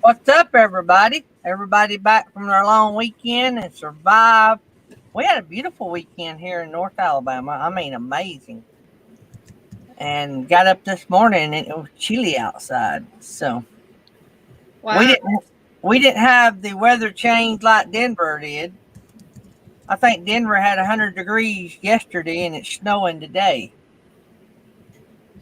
What's up, everybody? Everybody back from their long weekend and survived. We had a beautiful weekend here in North Alabama. I mean, amazing. And got up this morning and it was chilly outside. So Wow. we didn't have the weather change like Denver did. I think Denver had 100 degrees yesterday and it's snowing today.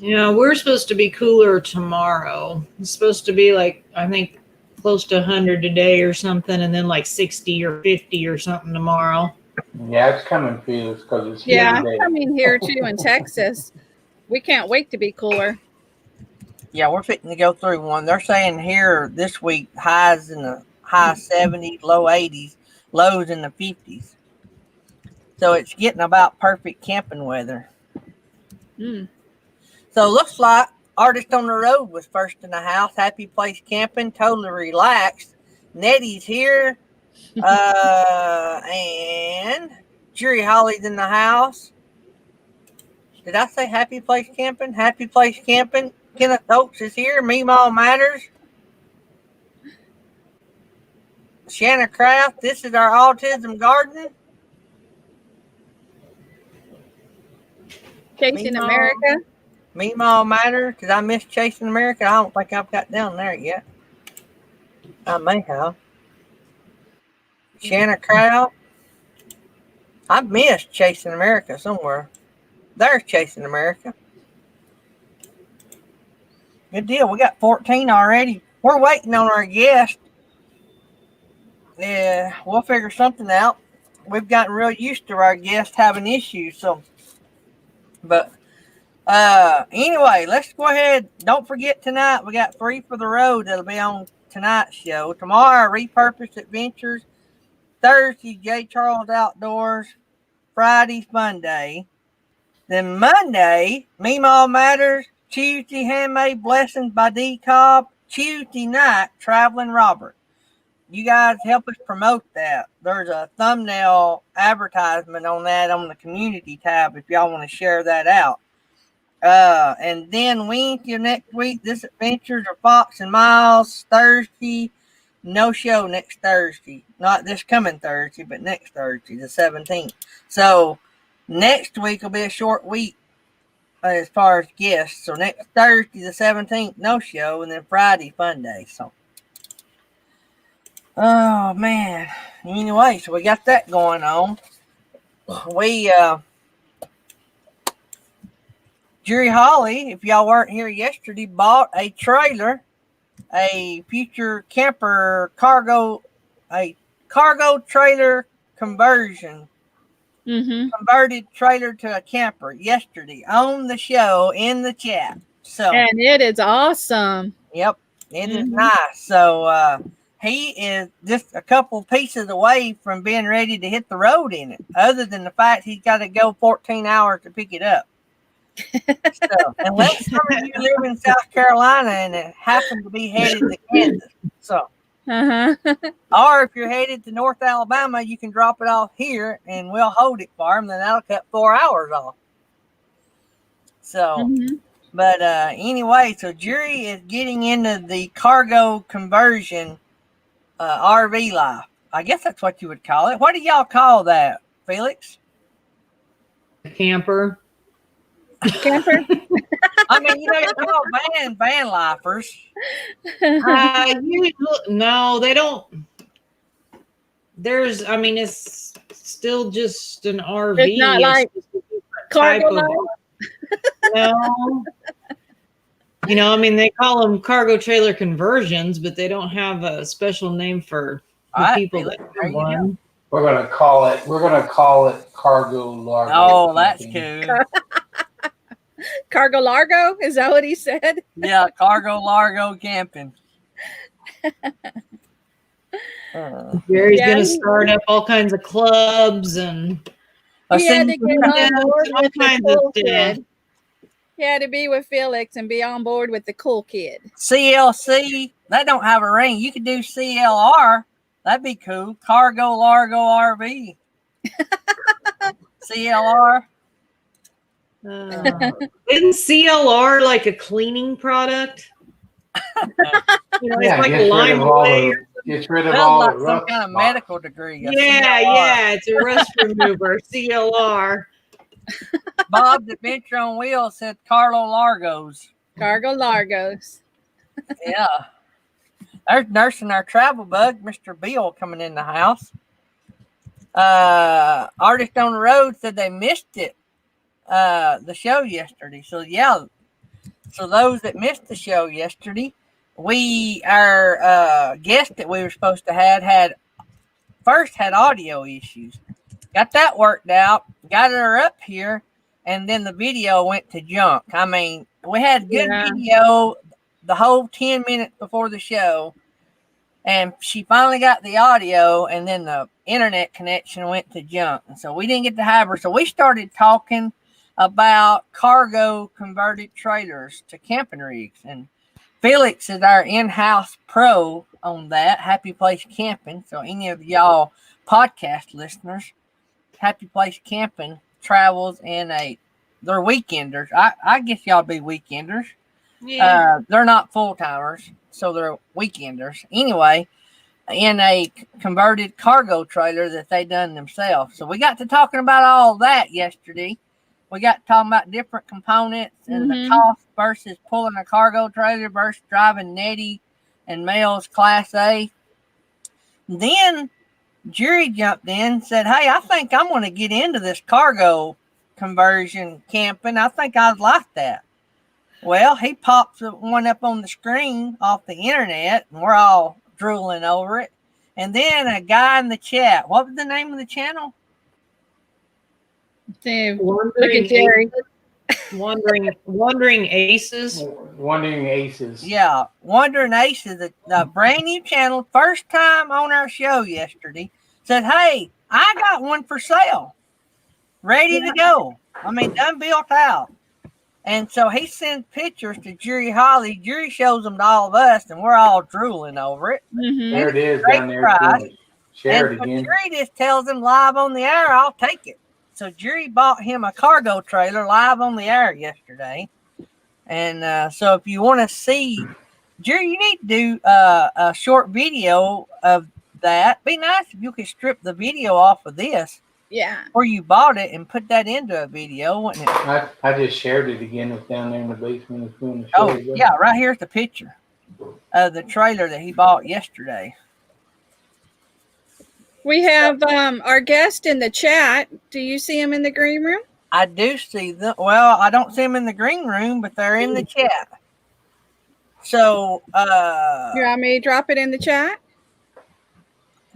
Yeah, we're supposed to be cooler tomorrow. It's supposed to be like, I think, close to 100 today or something, and then like 60 or 50 or something tomorrow. Yeah, it's coming, Felix, because it's Yeah, here today. I mean here too in Texas. We can't wait to be cooler. Yeah, we're fitting to go through one. They're saying here this week highs in the high 70s, low 80s, lows in the 50s. So it's getting about perfect camping weather. Mm. So it looks like Artist on the Road was first in the house. Happy Place Camping, totally relaxed. Nettie's here. And Jerry Holly's in the house. Did I say Happy Place Camping? Happy Place Camping. Kenneth Oakes is here. Meemaw Matters. Shanna Craft. This is our autism garden. Chasing America. Meemaw Matters. Did I miss Chasing America? I don't think I've got down there yet. I may have. Shanna Craft. I missed Chasing America somewhere. There's Chasing America. Good deal. We got 14 already. We're waiting on our guest. Yeah, we'll figure something out. We've gotten real used to our guests having issues. So, but anyway, let's go ahead. Don't forget tonight we got Free for the Road that'll be on tonight's show. Tomorrow, Repurposed Adventures. Thursday, J. Charles Outdoors. Friday's Fun Day. Then Monday, Meemaw Matters. Tuesday, Handmade Blessings by D. Cobb. Tuesday night, Traveling Robert. You guys help us promote that. There's a thumbnail advertisement on that on the community tab if y'all want to share that out. And then Wednesday next week, This Adventures of Fox and Miles. Thursday, no show next Thursday. Not this coming Thursday, but next Thursday, the 17th. So next week will be a short week as far as guests. So next Thursday, the 17th, no show. And then Friday, Fun Day. So, oh, man. Anyway, so we got that going on. We, Jerry Holly, if y'all weren't here yesterday, bought a trailer, a future camper a cargo trailer conversion. Mm-hmm. Converted trailer to a camper yesterday on the show in the chat. So, and it is awesome. Yep, it is nice. So he is just a couple pieces away from being ready to hit the road in it. Other than the fact he's got to go 14 hours to pick it up. So, unless some of you live in South Carolina and it happen to be headed to Kansas, so. Or if you're headed to North Alabama, you can drop it off here and we'll hold it for him. Then that'll cut 4 hours off. So, but anyway, so Jerry is getting into the cargo conversion RV life. I guess that's what you would call it. What do y'all call that, Felix? Camper. Camper? I mean, you know, you call van lifers. No, they don't. I mean, it's still just an RV. It's not like cargo life. No. You know, I mean, they call them cargo trailer conversions, but they don't have a special name for the people that have one. We're gonna call it cargo largo. Oh, that's cool. Cargo Largo? Is that what he said? Yeah, Cargo Largo camping. Jerry's going to start up all kinds of clubs and he had to get on board all with kinds the cool of stuff. kid. He had to be with Felix and be on board with the cool kid. CLC, that don't have a ring. You could do CLR. That'd be cool. Cargo Largo RV. CLR. Isn't CLR like a cleaning product? It's like a lime away. Gets rid of Sounds all like the some rust kind of spots. medical degree. a Yeah, CLR. yeah, it's a rust remover, CLR. Bob's Adventure on Wheels said Carlo Largos. Cargo Largos. Yeah. There's nursing our travel bug, Mr. Bill, coming in the house. Artist on the Road said they missed it, the show yesterday. So yeah, so those that missed the show yesterday, our guest that we were supposed to had audio issues. Got that worked out, got her up here, and then the video went to junk. I mean, we had good video the whole 10 minutes before the show, and she finally got the audio, and then the internet connection went to junk. And so we didn't get to have her. So we started talking about cargo converted trailers to camping rigs. And Felix is our in-house pro on that, Happy Place Camping. So any of y'all podcast listeners, Happy Place Camping travels in they're weekenders. I guess y'all be weekenders. Yeah. They're not full-timers, so they're weekenders. Anyway, in a converted cargo trailer that they done themselves. So we got to talking about all that yesterday. We got to talking about different components and the cost versus pulling a cargo trailer versus driving Nettie and Mel's Class A. Then Jerry jumped in and said, hey, I think I'm going to get into this cargo conversion camping. I think I'd like that. Well, he pops one up on the screen off the internet, and we're all drooling over it. And then a guy in the chat, what was the name of the channel? Dave, look at Jerry. Wandering Aces. Wandering Aces. Yeah, Wandering Aces, the brand new channel, first time on our show yesterday, said, hey, I got one for sale, ready to go. I mean, done built out. And so he sends pictures to Jerry Holly. Jerry shows them to all of us, and we're all drooling over it. There it is down there. Share it again. Jerry just tells him live on the air, I'll take it. So Jerry bought him a cargo trailer live on the air yesterday. And so if you want to see, Jerry, you need to do a short video of that. Be nice if you could strip the video off of this. Yeah. Or you bought it and put that into a video, wouldn't it? I just shared it again. It's down there in the basement. Oh, yeah, right here's the picture of the trailer that he bought yesterday. We have our guest in the chat. Do you see him in the green room? I do see them. Well, I don't see them in the green room, but they're in the chat. So, you want me to drop it in the chat?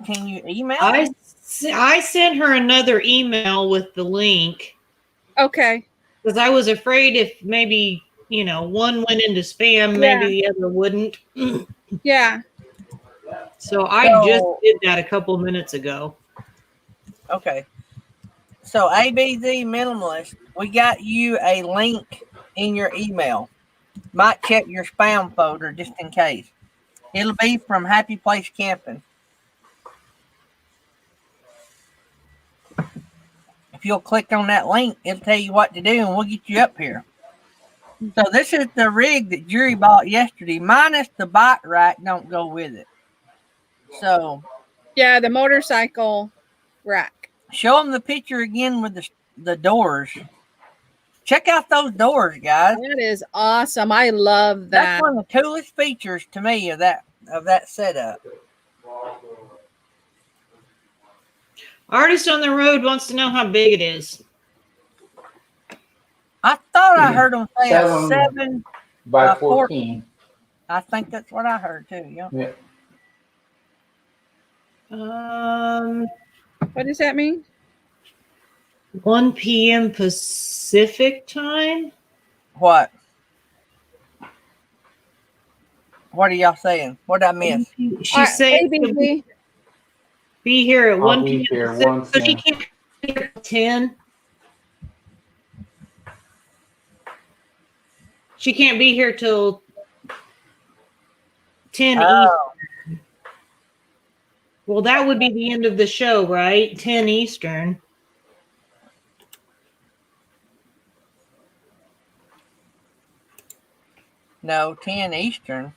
Can you email? I sent her another email with the link. Okay. Because I was afraid if maybe, one went into spam, maybe the other wouldn't. Yeah. So I just did that a couple minutes ago. Okay. So ABZ Minimalist, we got you a link in your email. Might check your spam folder just in case. It'll be from Happy Place Camping. If you'll click on that link, it'll tell you what to do, and we'll get you up here. So this is the rig that Jerry bought yesterday, minus the bike rack don't go with it. So, yeah, the motorcycle rack. Show them the picture again with the doors. Check out those doors, guys. That is awesome. I love that. That's one of the coolest features to me of that setup. Artist on the Road wants to know how big it is. I thought I heard them say 7 by 14. I think that's what I heard too. Yeah. What does that mean? 1 p.m. Pacific time? What? What are y'all saying? What did I miss? She's saying ABZ. Be here at 1 p.m. Pacific, so she can't be here at 10. She can't be here till 10 Eastern. Well, that would be the end of the show, right? 10 Eastern. No, 10 Eastern.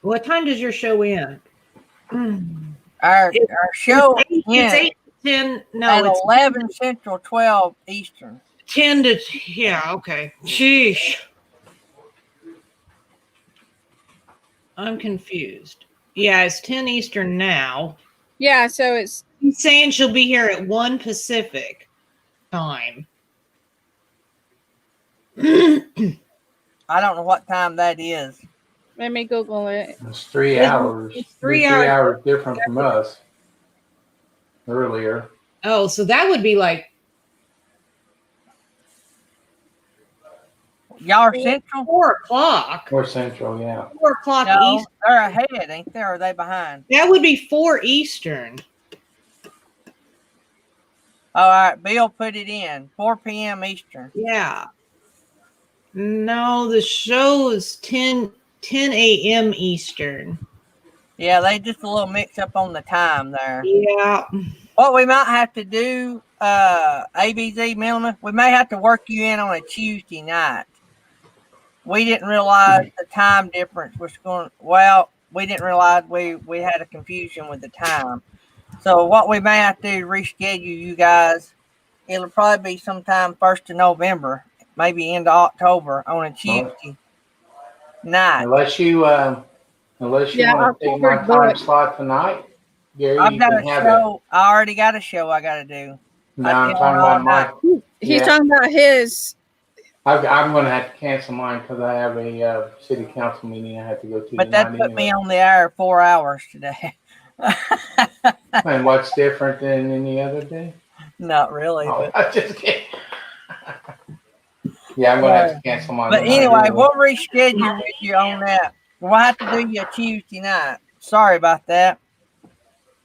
What time does your show end? Our show It's ends 8 to 10. No, at it's 11 Central, 12 Eastern. 10 to, yeah, okay. Sheesh. I'm confused. Yeah, it's 10 Eastern now. Yeah, so it's He's saying she'll be here at 1 Pacific time. I don't know what time that is. let me Google it. It's 3 hours. It's Be 3 hours. 3 hours different from us earlier. Oh, so that would be like Y'all are Central? 4 o'clock. Or Central, yeah. 4 o'clock No, Eastern. they're ahead, ain't they? Or are they behind? That would be 4 Eastern. All right, Bill put it in 4 p.m. Eastern. Yeah. No, the show is 10 a.m. Eastern. Yeah, they just a little mix up on the time there. Yeah. What we might have to do, ABZ Minimalist, we may have to work you in on a Tuesday night. We didn't realize the time difference was going. Well, we didn't realize we had a confusion with the time. So what we may have to do is reschedule you guys. It'll probably be sometime 1st of November, maybe into October on a Tuesday night. Unless you want to take my October's time booked. slot tonight, Gary, I've you got can a have show. I already got a show I got to do. No, I'm talking about my. He's Yeah. talking about his. I'm going to have to cancel mine because I have a city council meeting I have to go to But that tonight put me anyway. on the air 4 hours today. And what's different than any other day? Not really. Oh, But, I just kidding. Yeah, I'm going to have to cancel mine. but tonight anyway, we'll reschedule with you on that. We'll have to do you a Tuesday night. Sorry about that.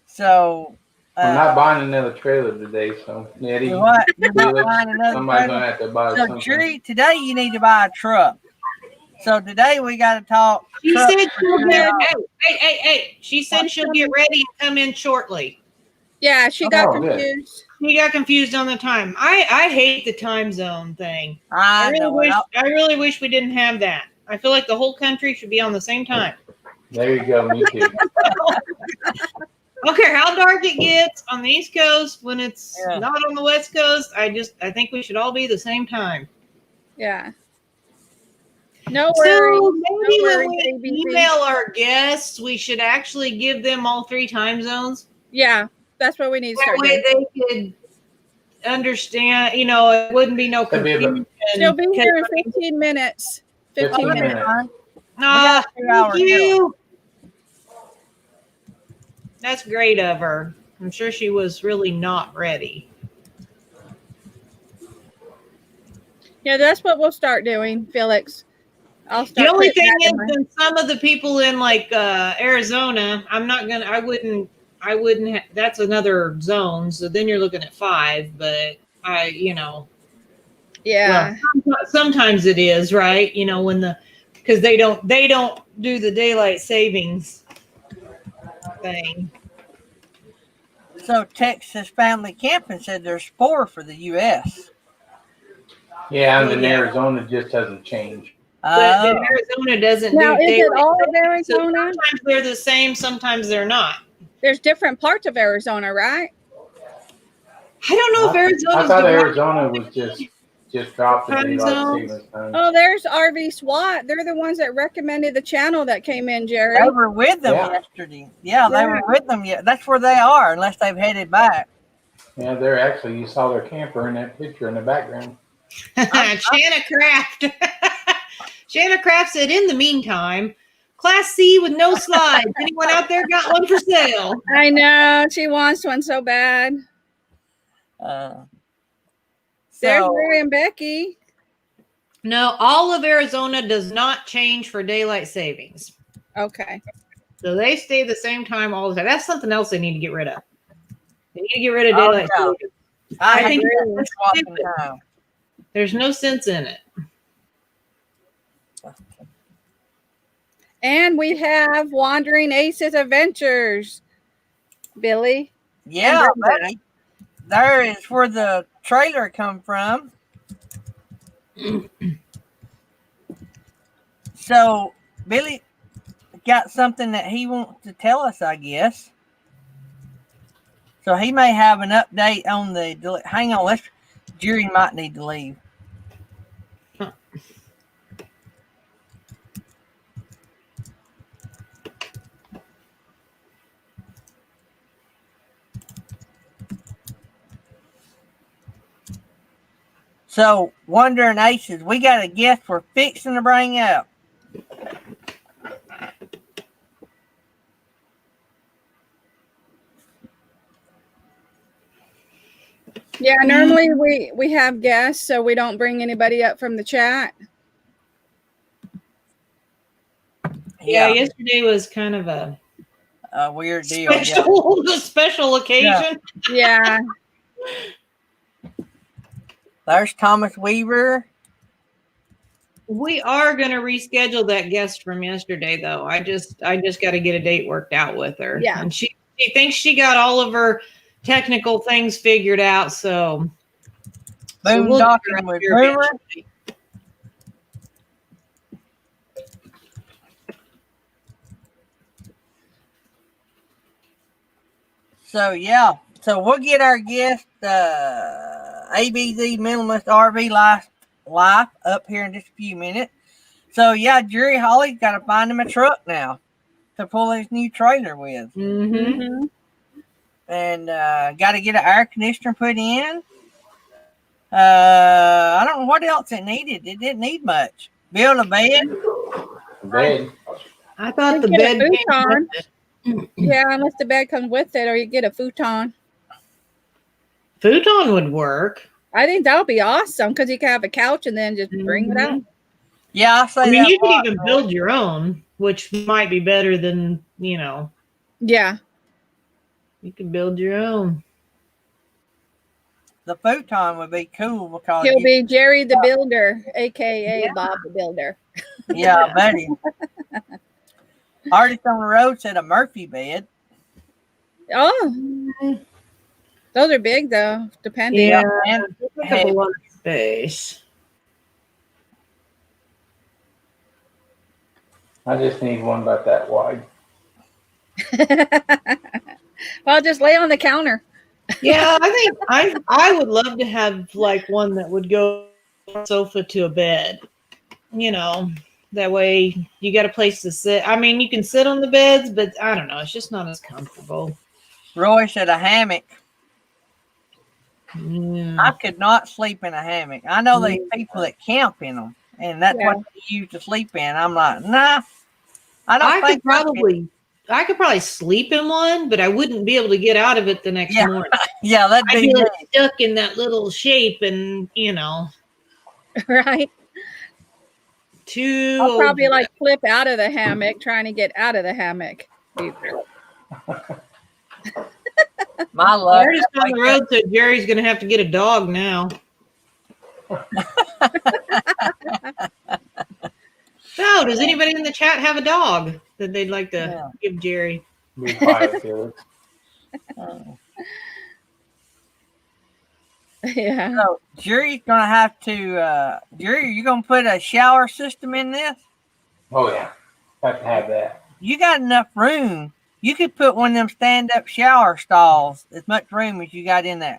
So, I'm not buying another trailer today, so Eddie, you what? You're not Felix, buying another somebody's trailer? going to have to buy So, something. Tree, today you need to buy a truck. So today we got to talk. She truck said for she'll $3. get hey. She said she'll get ready and come in shortly. Yeah, she got Oh, good. confused. She got confused on the time. I hate the time zone thing. I really wish we didn't have that. I feel like the whole country should be on the same time. There you go. Me too. I don't care how dark it gets on the East Coast when it's Yeah. not on the West Coast. I think we should all be the same time. Yeah. No worries. So maybe No when worries, we ABC. email our guests, we should actually give them all 3 time zones. Yeah, that's what we need to That start way doing. they could understand, it wouldn't be no That'd be a bit- confusion. She'll be here in 15 minutes. 15 15 minutes. minutes. Ah, We got 2 hours thank yet. you. That's great of her. I'm sure she was really not ready. Yeah, that's what we'll start doing, Felix. I'll start. The only putting thing that is, in my- then some of the people in like Arizona, I wouldn't. That's another zone. So then you're looking at 5. But yeah. well, sometimes it is right. Because they don't do the daylight savings thing. So Texas Family Camping said there's 4 for the U.S. Yeah, and in Yeah. Arizona just doesn't change. But Arizona doesn't Now, do is it daylight all of savings, so Arizona? sometimes they're the same, sometimes they're not. There's different parts of Arizona, right? I don't know if I Arizona's thought doing Arizona was just dropped the Time daylight zones. savings time. Oh, there's RV SWAT. They're the ones that recommended the channel that came in, Jerry. They were with them Yeah. yesterday. Yeah, they were with them. Yeah, that's where they are, unless they've headed back. Yeah, they're actually, you saw their camper in that picture in the background. Shanna Craft. Shanna Craft said, in the meantime, Class C with no slides. Anyone out there got one for sale? I know. She wants one so bad. So, There's Mary and Becky. No, all of Arizona does not change for daylight savings. Okay. So they stay the same time all the time. That's something else they need to get rid of. They need to get rid of daylight yeah. savings. I think agree. that's Swapping stupid. time. There's no sense in it. And we have Wandering Aces Adventures. Billy. Yeah, And Brenda. buddy. There is where the trailer come from. So, Billy, got something that he wants to tell us, I guess. So he may have an update on the. Hang on, Jerry might need to leave. So, Wonder and Aces, we got a guest we're fixing to bring up. Yeah, normally we have guests, so we don't bring anybody up from the chat. Yeah, yesterday was kind of a weird deal. A special occasion. Yeah. There's Thomas Weaver. We are going to reschedule that guest from yesterday, though. I just got to get a date worked out with her. Yeah. And she thinks she got all of her technical things figured out. So Boom docking with Boomer. So yeah, so we'll get our guest ABZ Minimalist RV life up here in just a few minutes. So yeah, Jerry Holly's got to find him a truck now to pull his new trailer with, Mm-hmm. and got to get an air conditioner put in. I don't know what else it needed. It didn't need much. Build a bed. Bed. I thought the Get a bed came futon. with it. Yeah, unless the bed comes with it, or you get a futon. Futon would work. I think that would be awesome because you can have a couch and then just bring it out. Yeah, I say I mean, that. you could even build your own, which might be better than, Yeah. you could build your own. The futon would be cool because He'll be Jerry the Builder, aka Bob the Builder. Yeah, I bet him. Artist on the Road said a Murphy bed. Oh, those are big though, depending. Yeah, and they have a lot of space. I just need one about that wide. Well, just lay on the counter. Yeah, I think I would love to have like one that would go from a sofa to a bed. That way you got a place to sit. I mean, you can sit on the beds, but I don't know, it's just not as comfortable. Roy said a hammock. Yeah. I could not sleep in a hammock. I know these people that camp in them, and that's what they use to sleep in. I'm like, nah, I don't think I could probably sleep in one, but I wouldn't be able to get out of it the next morning. Yeah, that'd I'd be be like stuck in that little shape, and Right. I'll probably like flip out of the hammock trying to get out of the hammock. my luck. Artist on the Road said Jerry's going to have to get a dog now. So, does anybody in the chat have a dog that they'd like to give Jerry? Be quiet, Felix. Yeah. So Jerry's gonna have to. Jerry, you gonna put a shower system in this? Oh yeah, have to have that. You got enough room. You could put one of them stand-up shower stalls. As much room as you got in there.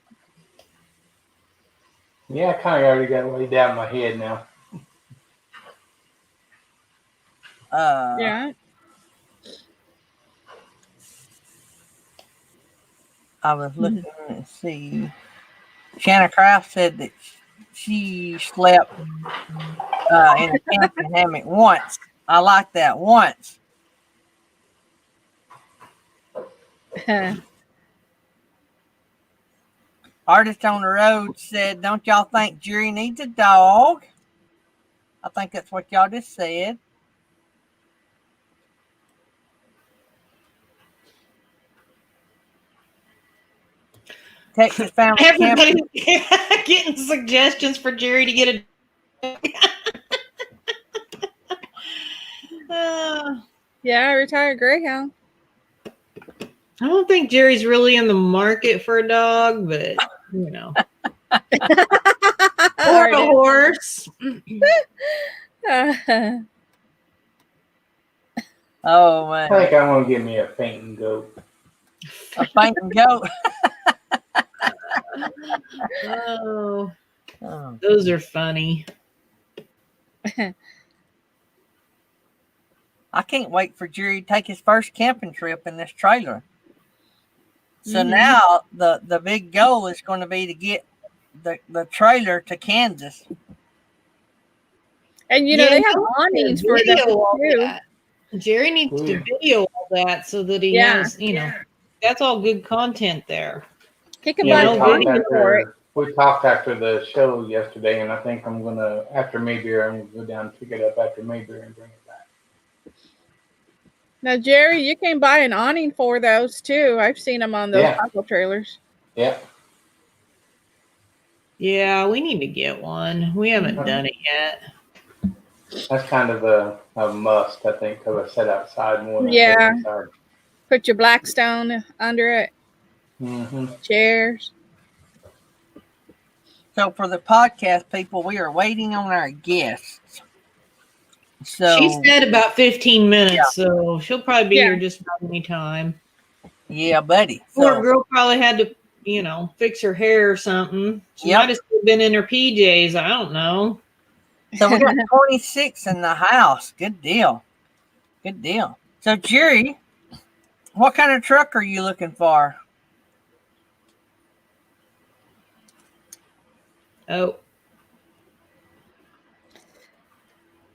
Yeah, I kind of already got it laid down in my head now. Yeah. I was looking to see. Shanna Kraft said that she slept in a camping hammock once. I like that, once. Artist on the Road said, don't y'all think Jerry needs a dog? I think that's what y'all just said. Texas Family Everybody's getting suggestions for Jerry to get a Yeah, retired greyhound. I don't think Jerry's really in the market for a dog, but or a horse. Oh I man, think I'm gonna get me a fainting goat. a fainting goat. Oh, Oh. those are funny. I can't wait for Jerry to take his first camping trip in this trailer. So Mhm. now the big goal is going to be to get the trailer to Kansas. And Yeah, they have no, awnings for those video all too. that. Jerry needs to Weird. video all that so that he Yeah. has, that's all good content there. He can Yeah, buy no an video. awning for it. We talked after the show yesterday, and I think I'm gonna after Mayberry, I'm gonna go down and pick it up after Mayberry and bring it back. Now, Jerry, you can buy an awning for those too. I've seen them on those Yeah. Taco trailers. Yeah. Yeah, we need to get one. We haven't done it yet. That's kind of a must, I think, because I sit outside more than I Yeah. sit inside. Put your Blackstone under it. Mm-hmm. Chairs. So for the podcast people, we are waiting on our guests. So She said about 15 minutes, Yeah. so she'll probably be Yeah. here just about any time. yeah, buddy. Poor So girl probably had to, fix her hair or something. She Yep. might have still been in her PJs. I don't know. so we got 26 in the house. Good deal. Good deal. So Jerry, what kind of truck are you looking for? Oh,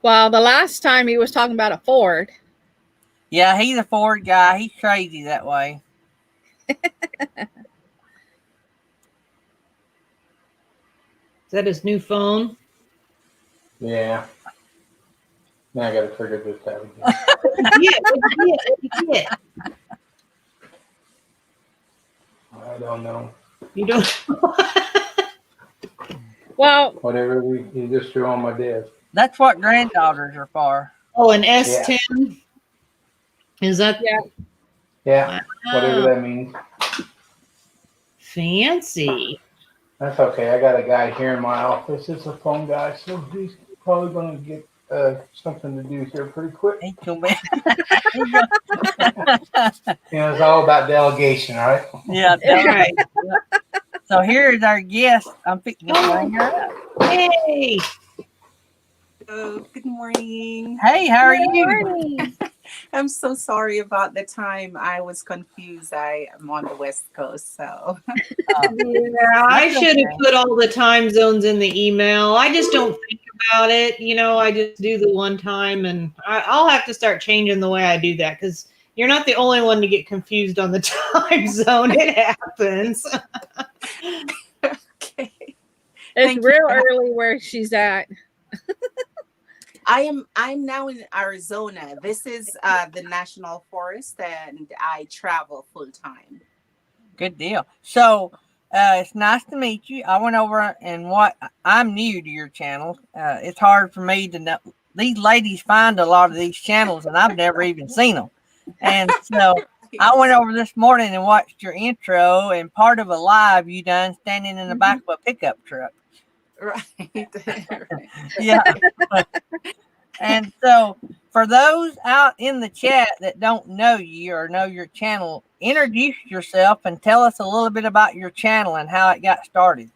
Well, the last time he was talking about a Ford. Yeah, he's a Ford guy. He's crazy that way. is that his new phone? Yeah. Now I gotta figure this out again. Yeah. I don't know. You don't. Well, Whatever you just threw on my desk. That's what granddaughters are for. Oh, an S10. Is that yeah. Yeah. Whatever Wow. that means. Fancy? That's okay. I got a guy here in my office. It's a phone guy, so he's probably gonna get something to do here pretty quick. He's gonna be. It's all about delegation, right? Yeah. All right. So here is our guest. I'm picking up. Hey. Oh, good morning. Hey, how are you? Morning. I'm so sorry about the time. I was confused. I am on the West Coast, so Yeah, I should have put all the time zones in the email. I just don't think about it. I just do the one time, and I'll have to start changing the way I do that because you're not the only one to get confused on the time zone. It happens. okay. It's Thank you. real early where she's at. I'm now in Arizona. This is the National Forest, and I travel full time. Good deal. So it's nice to meet you. I went over and I'm new to your channel. It's hard for me to know. These ladies find a lot of these channels, and I've never even seen them. And so I went over this morning and watched your intro and part of a live you done standing in the back of a pickup truck. Right. Yeah. And so for those out in the chat that don't know you or know your channel, introduce yourself and tell us a little bit about your channel and how it got started.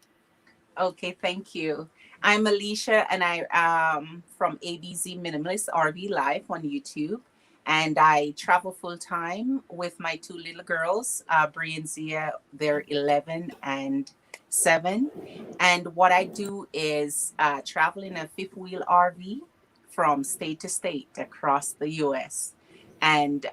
Okay, thank you. I'm Alicia, and I am from ABZ Minimalist RV Life on YouTube. And I travel full time with my two little girls, Brie and Zia. They're 11 and 7. And what I do is travel in a fifth wheel RV from state to state across the US and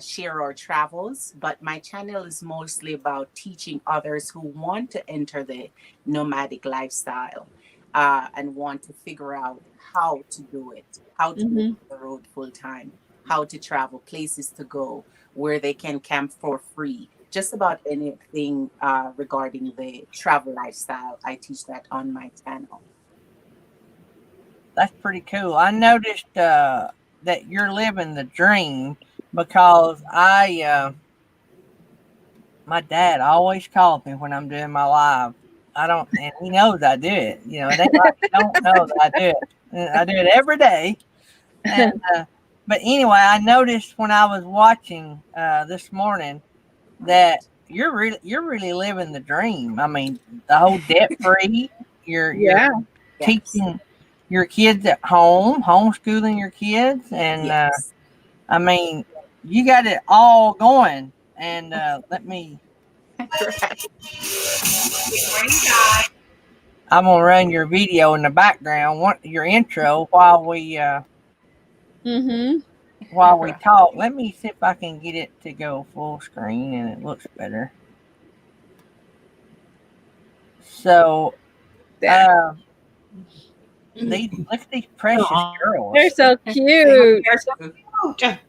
share our travels. But my channel is mostly about teaching others who want to enter the nomadic lifestyle and want to figure out how to do it, how to go on the road full time, how to travel, places to go, where they can camp for free. Just about anything regarding the travel lifestyle. I teach that on my channel. That's pretty cool. I noticed that you're living the dream because my dad always calls me when I'm doing my live. And he knows I do it. It ain't like he don't know that I do it. I do it every day. And But anyway, I noticed when I was watching this morning that you're really living the dream. I mean, the whole debt free. You're Yeah. Yes. teaching your kids at home, homeschooling your kids, and Yes. I mean, you got it all going. And let me. Right. I'm gonna run your video in the background, your intro Mm-hmm. while we talk. Let me see if I can get it to go full screen and it looks better. So, Yeah. uh, look at these precious Aw, girls. They're so Thank cute. they're so you. cute.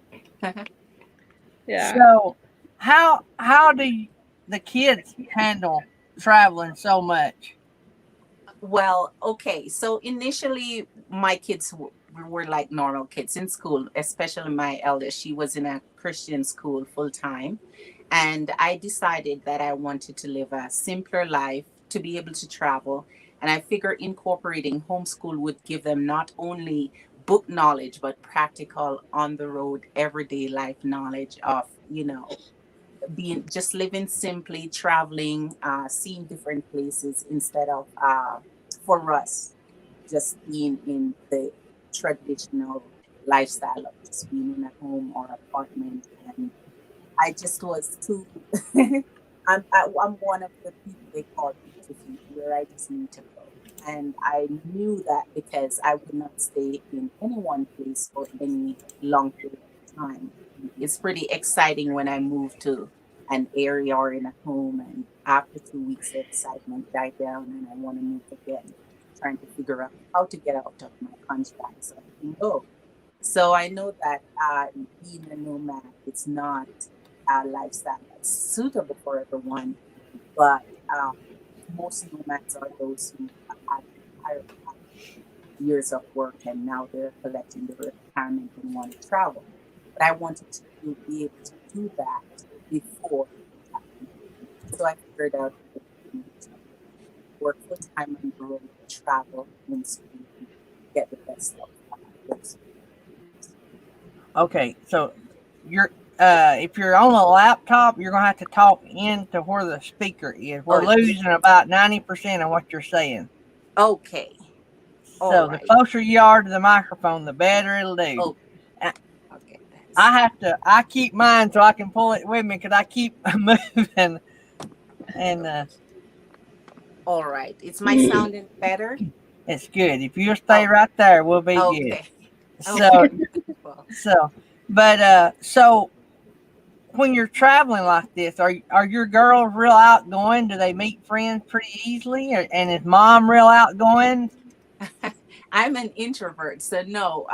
Yeah. So, how do the kids handle traveling so much? Well, okay. So initially, my kids were like normal kids in school, especially my eldest. She was in a Christian school full time. And I decided that I wanted to live a simpler life to be able to travel. And I figure incorporating homeschool would give them not only book knowledge, but practical on the road, everyday life knowledge of, being just living simply, traveling, seeing different places instead of for us just being in the traditional lifestyle of just being in a home or apartment. And I just was too. I'm one of the people they call duty free, where I just need to go. And I knew that because I would not stay in any one place for any long period of time. It's pretty exciting when I move to an area or in a home, and after 2 weeks, the excitement died down, and I want to move again, trying to figure out how to get out of my contract so I can go. So I know that being a nomad, it's not a lifestyle that's suitable for everyone, but um, most nomads are those who have had higher years of work and now they're collecting their retirement and want to travel. But I wanted to be able to do that before. So I figured out a way to work full time on the road, travel, and school, and get the best of those. Okay, so you're if you're on a laptop, you're gonna have to talk into where the speaker is. We're Okay. losing about 90% of what you're saying. Okay. All So the right. closer you are to the microphone, the better it'll do. Oh, I okay. I have to. I keep mine so I can pull it with me because I keep moving. And All right. Is my sounding better? it's good. If you stay Oh, right there, we'll be good. okay. So Okay. Well, so, but so when you're traveling like this, are your girls real outgoing? Do they meet friends pretty easily? And is mom real outgoing? I'm an introvert, so no.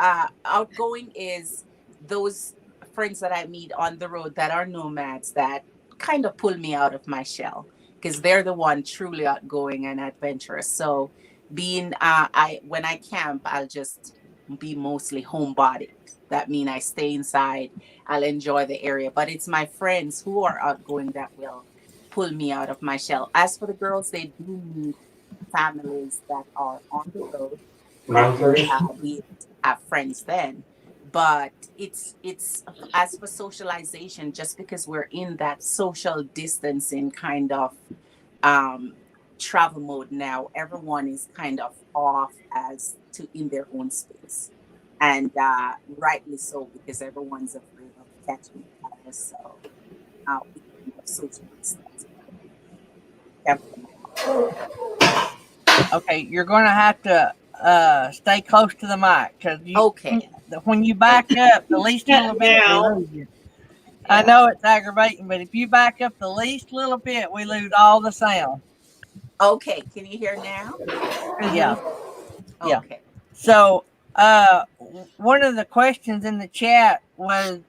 Outgoing is those friends that I meet on the road that are nomads that kind of pull me out of my shell because they're the one truly outgoing and adventurous. So being I when I camp, I'll just be mostly homebodied. That means I stay inside. I'll enjoy the area, but it's my friends who are outgoing that will pull me out of my shell. As for the girls, they do meet families that are on the road and be able to have friends then. But it's as for socialization, just because we're in that social distancing kind of um, travel mode now, everyone is kind of off as to in their own space, and rightly so because everyone's afraid of catching the virus. So we kind of social distance. Okay, you're going to have to stay close to the mic because Okay. when you back up the least little bit, we Now, lose you. I Yeah. know it's aggravating, but if you back up the least little bit, we lose all the sound. Okay. Can you hear now? Yeah, mhm. yeah. Okay. So, one of the questions in the chat was,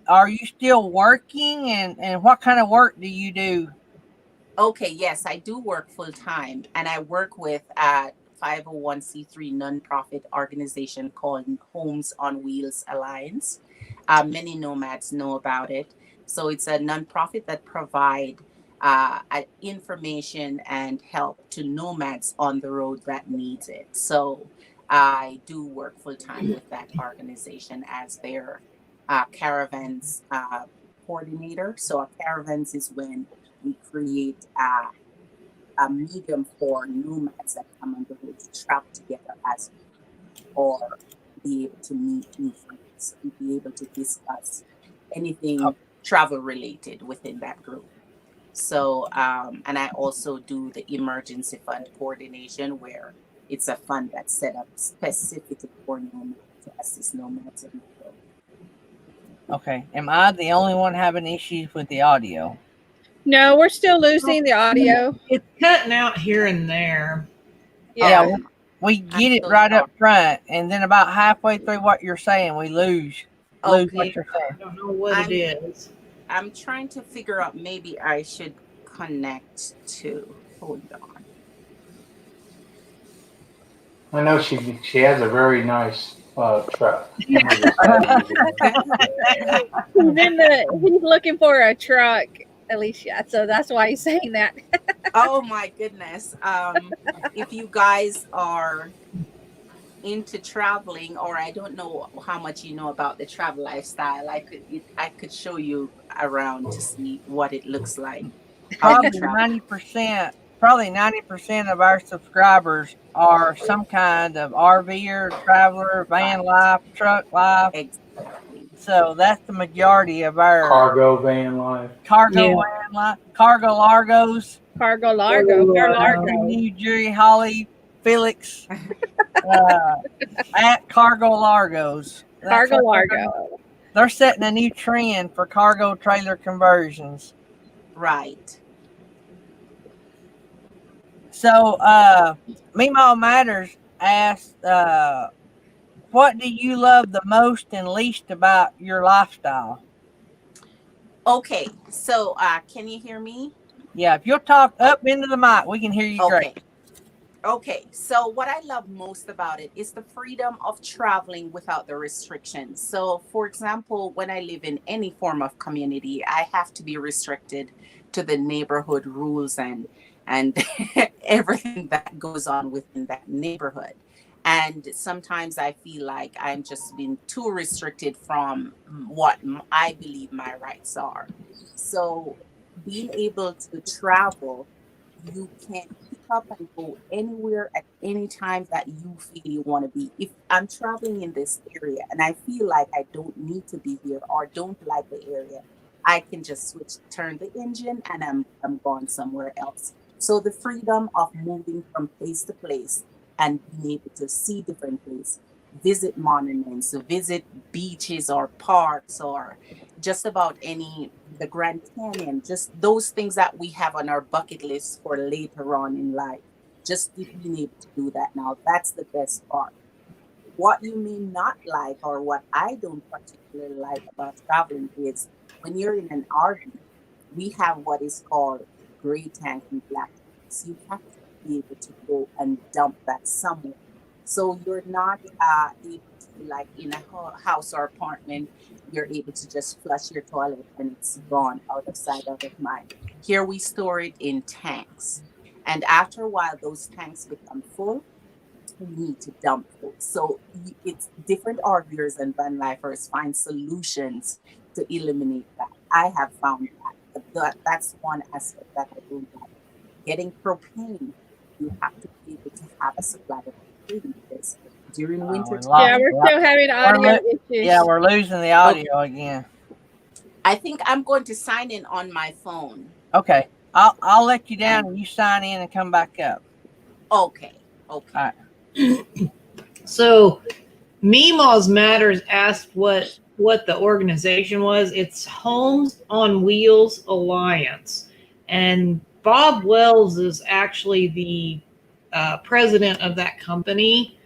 "Are you still working, and what kind of work do you do?" Okay, yes, I do work full time and I work with a 501c3 nonprofit organization called Homes on Wheels Alliance. Many nomads know about it. So it's a nonprofit that provide information and help to nomads on the road that needs it. So I do work full time with that organization as their caravans coordinator. So a caravans is when we create a medium for nomads that come on the road to travel together as or be able to meet new friends and be able to discuss anything travel related within that group. So, and I also do the emergency fund coordination where it's a fund that's set up specifically for nomads to assist nomads in the world. Okay. Am I the only one having issues with the audio? No, we're still losing the audio. It's cutting out here and there. Yeah. We get it right up front, and then about halfway through what you're saying, we lose what Okay. you're I saying. don't know what it is. I'm trying to figure out maybe I should connect to. Hold on. I know she has a very nice truck. He's looking for a truck, Alicia. So that's why he's saying that. Oh my goodness. If you guys are into traveling, or I don't know how much you know about the travel lifestyle, I could show you around to see what it looks like. Probably 90% of our subscribers are some kind of RVer, traveler, van life, truck life. Exactly. So that's the majority of our cargo van life. Van life, Cargo Largos. Cargo Largo. New Jerry, Holly, Felix, at Cargo Largos. Cargo Largo. They're setting a new trend for cargo trailer conversions. Right. So, Meemaw Matters asked, what do you love the most and least about your lifestyle? Okay, so can you hear me? Yeah, if you'll talk up into the mic, we can hear you great. Okay, so what I love most about it is the freedom of traveling without the restrictions. So, for example, when I live in any form of community, I have to be restricted to the neighborhood rules and everything that goes on within that neighborhood. And sometimes I feel like I'm just being too restricted from what I believe my rights are. So, being able to travel, you can pick up and go anywhere at any time that you feel you want to be. If I'm traveling in this area and I feel like I don't need to be here or don't like the area, I can just turn the engine, and I'm gone somewhere else. So the freedom of moving from place to place and being able to see different places, visit monuments, visit beaches or parks or just about the Grand Canyon, just those things that we have on our bucket list for later on in life. Just being able to do that now, that's the best part. What you may not like, or what I don't particularly like about traveling, is when you're in an RV, we have what is called gray tank and black tank. So you have to be able to go and dump that somewhere. So you're not able to, like in a house or apartment, you're able to just flush your toilet and it's gone, out of sight, out of mind. Here we store it in tanks. And after a while, those tanks become full. We need to dump those. So it's different RVers and van lifers find solutions to eliminate that. I have found that's one aspect that I don't like. Getting propane, you have to be able to have a supply of propane, because during winter time. Yeah, we're still having audio issues. Yeah, we're losing the audio again. I think I'm going to sign in on my phone. Okay, I'll let you down and you sign in and come back up. Okay. All right. So, Meemaw's Matters asked what the organization was. It's Homes on Wheels Alliance, and Bob Wells is actually the president of that company.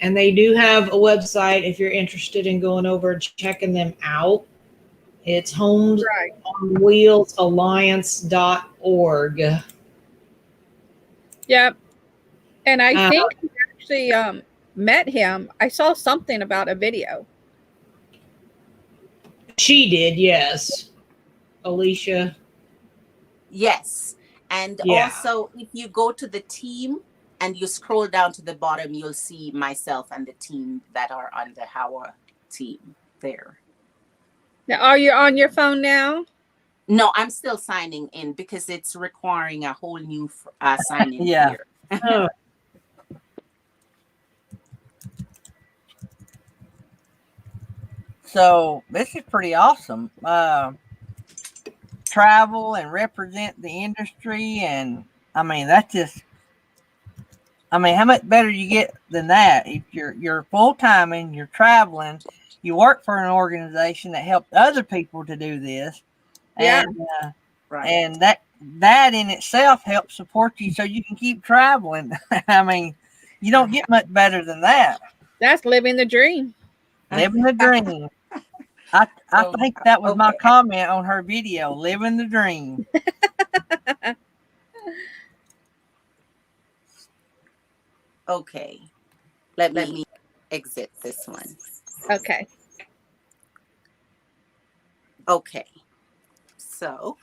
And they do have a website if you're interested in going over and checking them out. It's Homes on Wheels Alliance.org. Yep. And I think we actually met him. I saw something about a video. She did, yes. Alicia. Yes. And also, if you go to the team and you scroll down to the bottom, you'll see myself and the team that are under our team there. Now, are you on your phone now? No, I'm still signing in because it's requiring a whole new sign in Yeah. here. Oh, So this is pretty awesome. Travel and represent the industry, and I mean that's just. I mean, how much better you get than that? If you're full time and you're traveling, you work for an organization that helped other people to do this, Yeah. and Right. and that in itself helps support you so you can keep traveling. I mean, you don't get much better than that. That's living the dream. Living the dream. I think that was my comment on her video, living the dream. Okay. Let me exit this one. Okay. Okay. So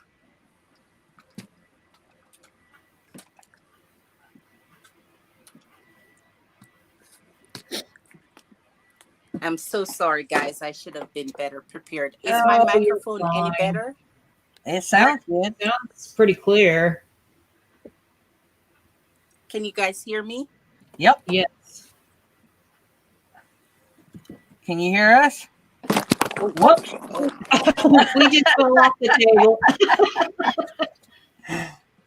I'm so sorry, guys. I should have been better prepared. Is my Oh, you're microphone any fine. better? It sounds good. sounds pretty clear. Can you guys hear me? Yep. Yes. Can you hear us? Whoops. We just fell off the table.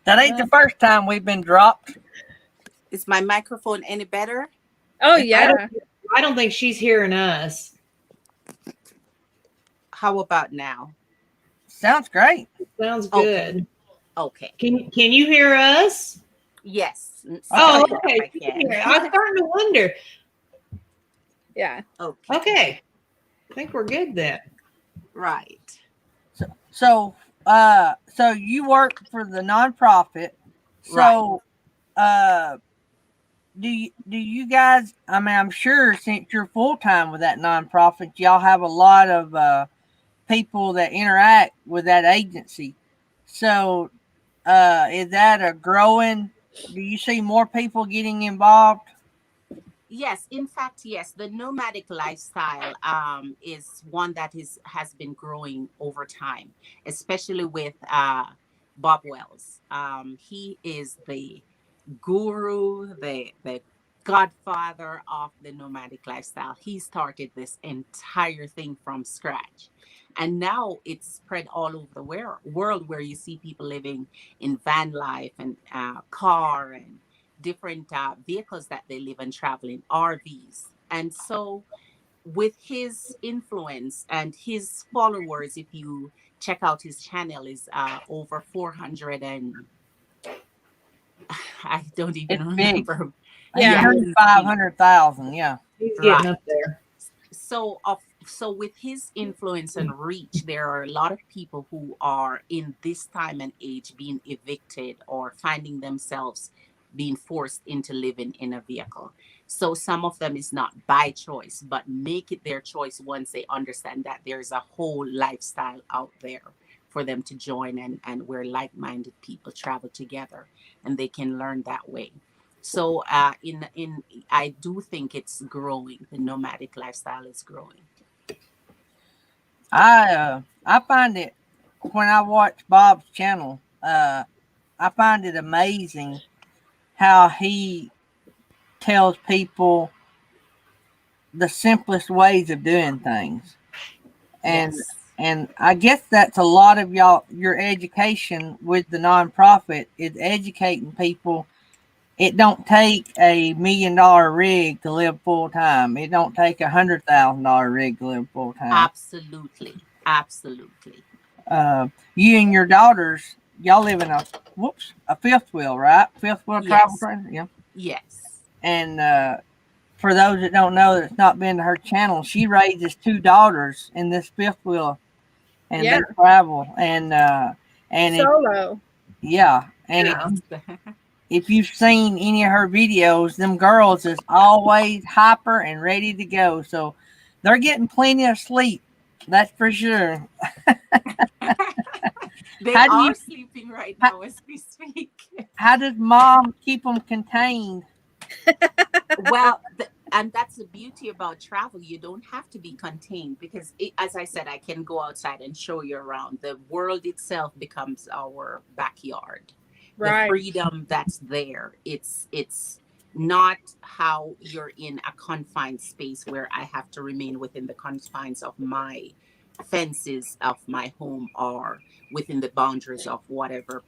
That ain't the first time we've been dropped. Is my microphone any better? Oh yeah. I don't think she's hearing us. How about now? Sounds great. Sounds Okay. good. Okay. Can you hear us? Yes. Oh, Sorry, okay. I can. I was starting to wonder. Yeah. Okay. Okay. I think we're good then. Right. So you work for the nonprofit. So, do you guys? I mean, I'm sure since you're full time with that nonprofit, y'all have a lot of people that interact with that agency. So, is that a growing? Do you see more people getting involved? Yes, in fact, yes. The nomadic lifestyle is one that has been growing over time, especially with Bob Wells. He is the guru, the godfather of the nomadic lifestyle. He started this entire thing from scratch. And now it's spread all over the world where you see people living in van life and car and different vehicles that they live and travel in, RVs. And so with his influence and his followers, if you check out his channel, is over 400 and I don't even It's big. remember. Yeah. 500,000. Yeah. He's Right. getting up there. So with his influence and reach, there are a lot of people who are in this time and age being evicted or finding themselves being forced into living in a vehicle. So some of them is not by choice, but make it their choice once they understand that there's a whole lifestyle out there for them to join and where like-minded people travel together and they can learn that way. So I do think it's growing. The nomadic lifestyle is growing. I find it when I watch Bob's channel. I find it amazing how he tells people the simplest ways of doing things, and Yes. and I guess that's a lot of your education with the nonprofit is educating people. It don't take $1 million rig to live full time. It don't take $100,000 rig to live full time. Absolutely. Absolutely. You and your daughters, y'all live in a fifth wheel, right? Fifth wheel travel Yes. trailer, yeah. Yes. And for those that don't know, that's not been to her channel, she raises 2 daughters in this fifth wheel, and Yeah. they travel. And Solo. if you've seen any of her videos, them girls is always hyper and ready to go. So they're getting plenty of sleep. That's for sure. They How do are you- sleeping right now as we speak. How does mom keep them contained Well, and that's the beauty about travel. You don't have to be contained because, as I said, I can go outside and show you around. The world itself becomes our backyard. The Right. freedom that's there, it's not how you're in a confined space where I have to remain within the confines of my fences of my home or within the boundaries of whatever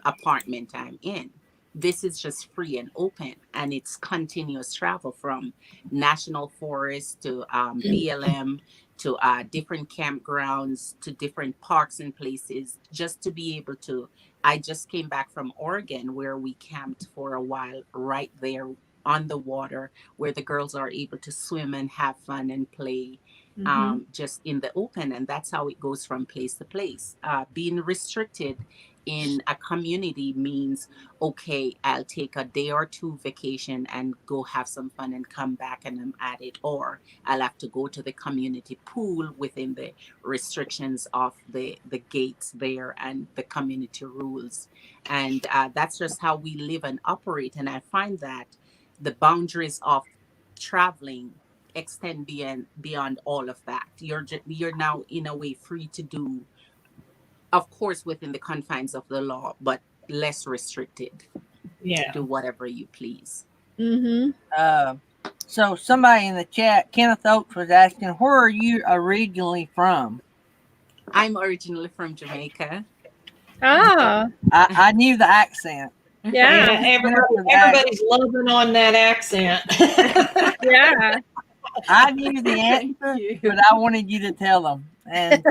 apartment I'm in. This is just free and open, and it's continuous travel from national forest to BLM to different campgrounds to different parks and places, just to be able to. I just came back from Oregon where we camped for a while right there on the water where the girls are able to swim and have fun and play Mm-hmm. just in the open. And that's how it goes from place to place. Being restricted in a community means, okay, I'll take a day or two vacation and go have some fun and come back and I'm at it. Or I'll have to go to the community pool within the restrictions of the gates there and the community rules. And that's just how we live and operate. And I find that the boundaries of traveling extend beyond all of that. You're now in a way free to do, of course, within the confines of the law, but less restricted to Yeah. do whatever you please. Mm-hmm. So somebody in the chat, Kenneth Oates, was asking, where are you originally from? I'm originally from Jamaica. Ah, I knew the accent. yeah, Yeah, everybody's loving on that accent. yeah. I knew the Thank answer, you. but I wanted you to tell them. And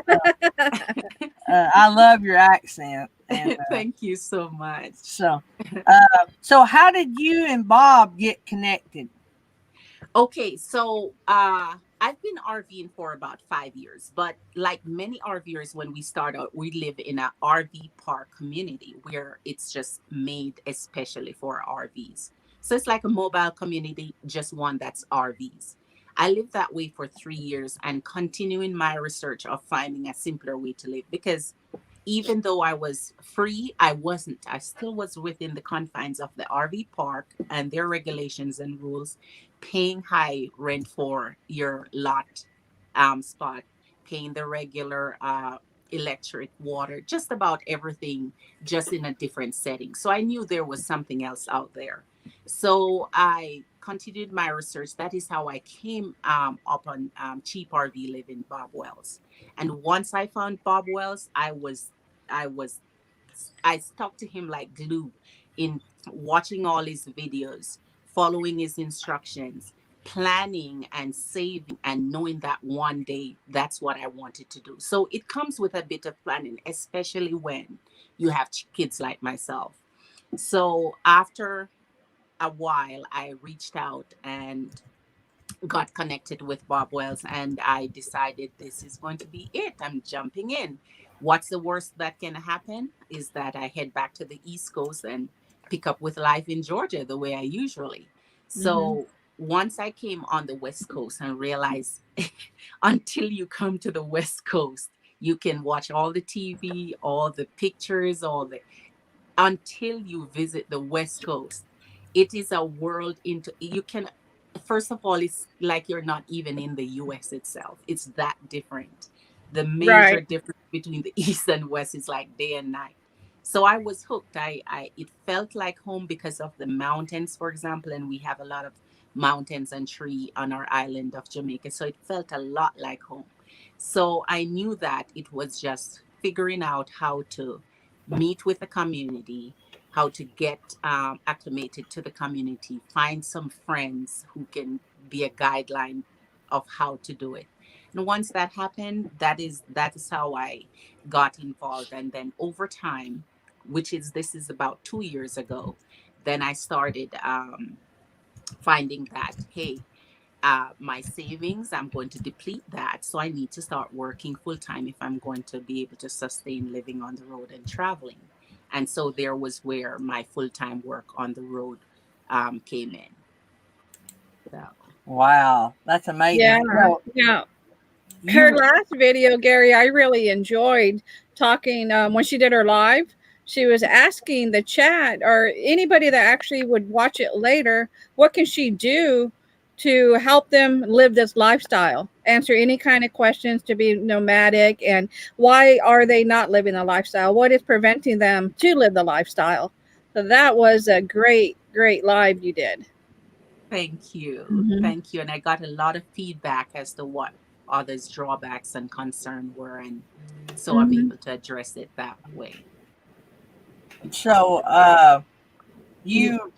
I love your accent. And Thank you so much. so how did you and Bob get connected? Okay, so I've been RVing for about 5 years, but like many RVers, when we start out, we live in a RV park community where it's just made especially for RVs. So it's like a mobile community, just one that's RVs. I lived that way for 3 years and continuing my research of finding a simpler way to live because even though I was free, I wasn't. I still was within the confines of the RV park and their regulations and rules, paying high rent for your lot spot, paying the regular electric, water, just about everything, just in a different setting. So I knew there was something else out there. So I continued my research. That is how I came up on cheap RV living, Bob Wells. And once I found Bob Wells, I was, I stuck to him like glue in watching all his videos, following his instructions, planning and saving, and knowing that one day that's what I wanted to do. So it comes with a bit of planning, especially when you have kids like myself. So after a while, I reached out and got connected with Bob Wells, and I decided this is going to be it. I'm jumping in. What's the worst that can happen is that I head back to the East Coast and pick up with life in Georgia the way I usually. Mm-hmm. So once I came on the West Coast and realized until you come to the West Coast, you can watch all the TV, all the pictures, all the until you visit the West Coast. It is a world into you can first of all, it's like you're not even in the US itself. It's that different. The major Right. difference between the East and West is like day and night. So I was hooked. I it felt like home because of the mountains, for example, and we have a lot of mountains and tree on our island of Jamaica. So it felt a lot like home. So I knew that it was just figuring out how to meet with the community, how to get acclimated to the community, find some friends who can be a guideline of how to do it. And once that happened, that is how I got involved. And then over time, which is this is about 2 years ago, then I started finding that hey, my savings, I'm going to deplete that. So I need to start working full time if I'm going to be able to sustain living on the road and traveling. And so there was where my full time work on the road came in. So, Wow, that's amazing. Yeah. So Yeah. Her you, last video, Gary, I really enjoyed talking when she did her live. she was asking the chat or anybody that actually would watch it later, what can she do to help them live this lifestyle, answer any kind of questions to be nomadic, and why are they not living the lifestyle? What is preventing them to live the lifestyle? So that was a great, great live you did. Thank you. Mhm. Thank you. And I got a lot of feedback as to what others' drawbacks and concern were. And so I'm Mhm. able to address it that way. So, you,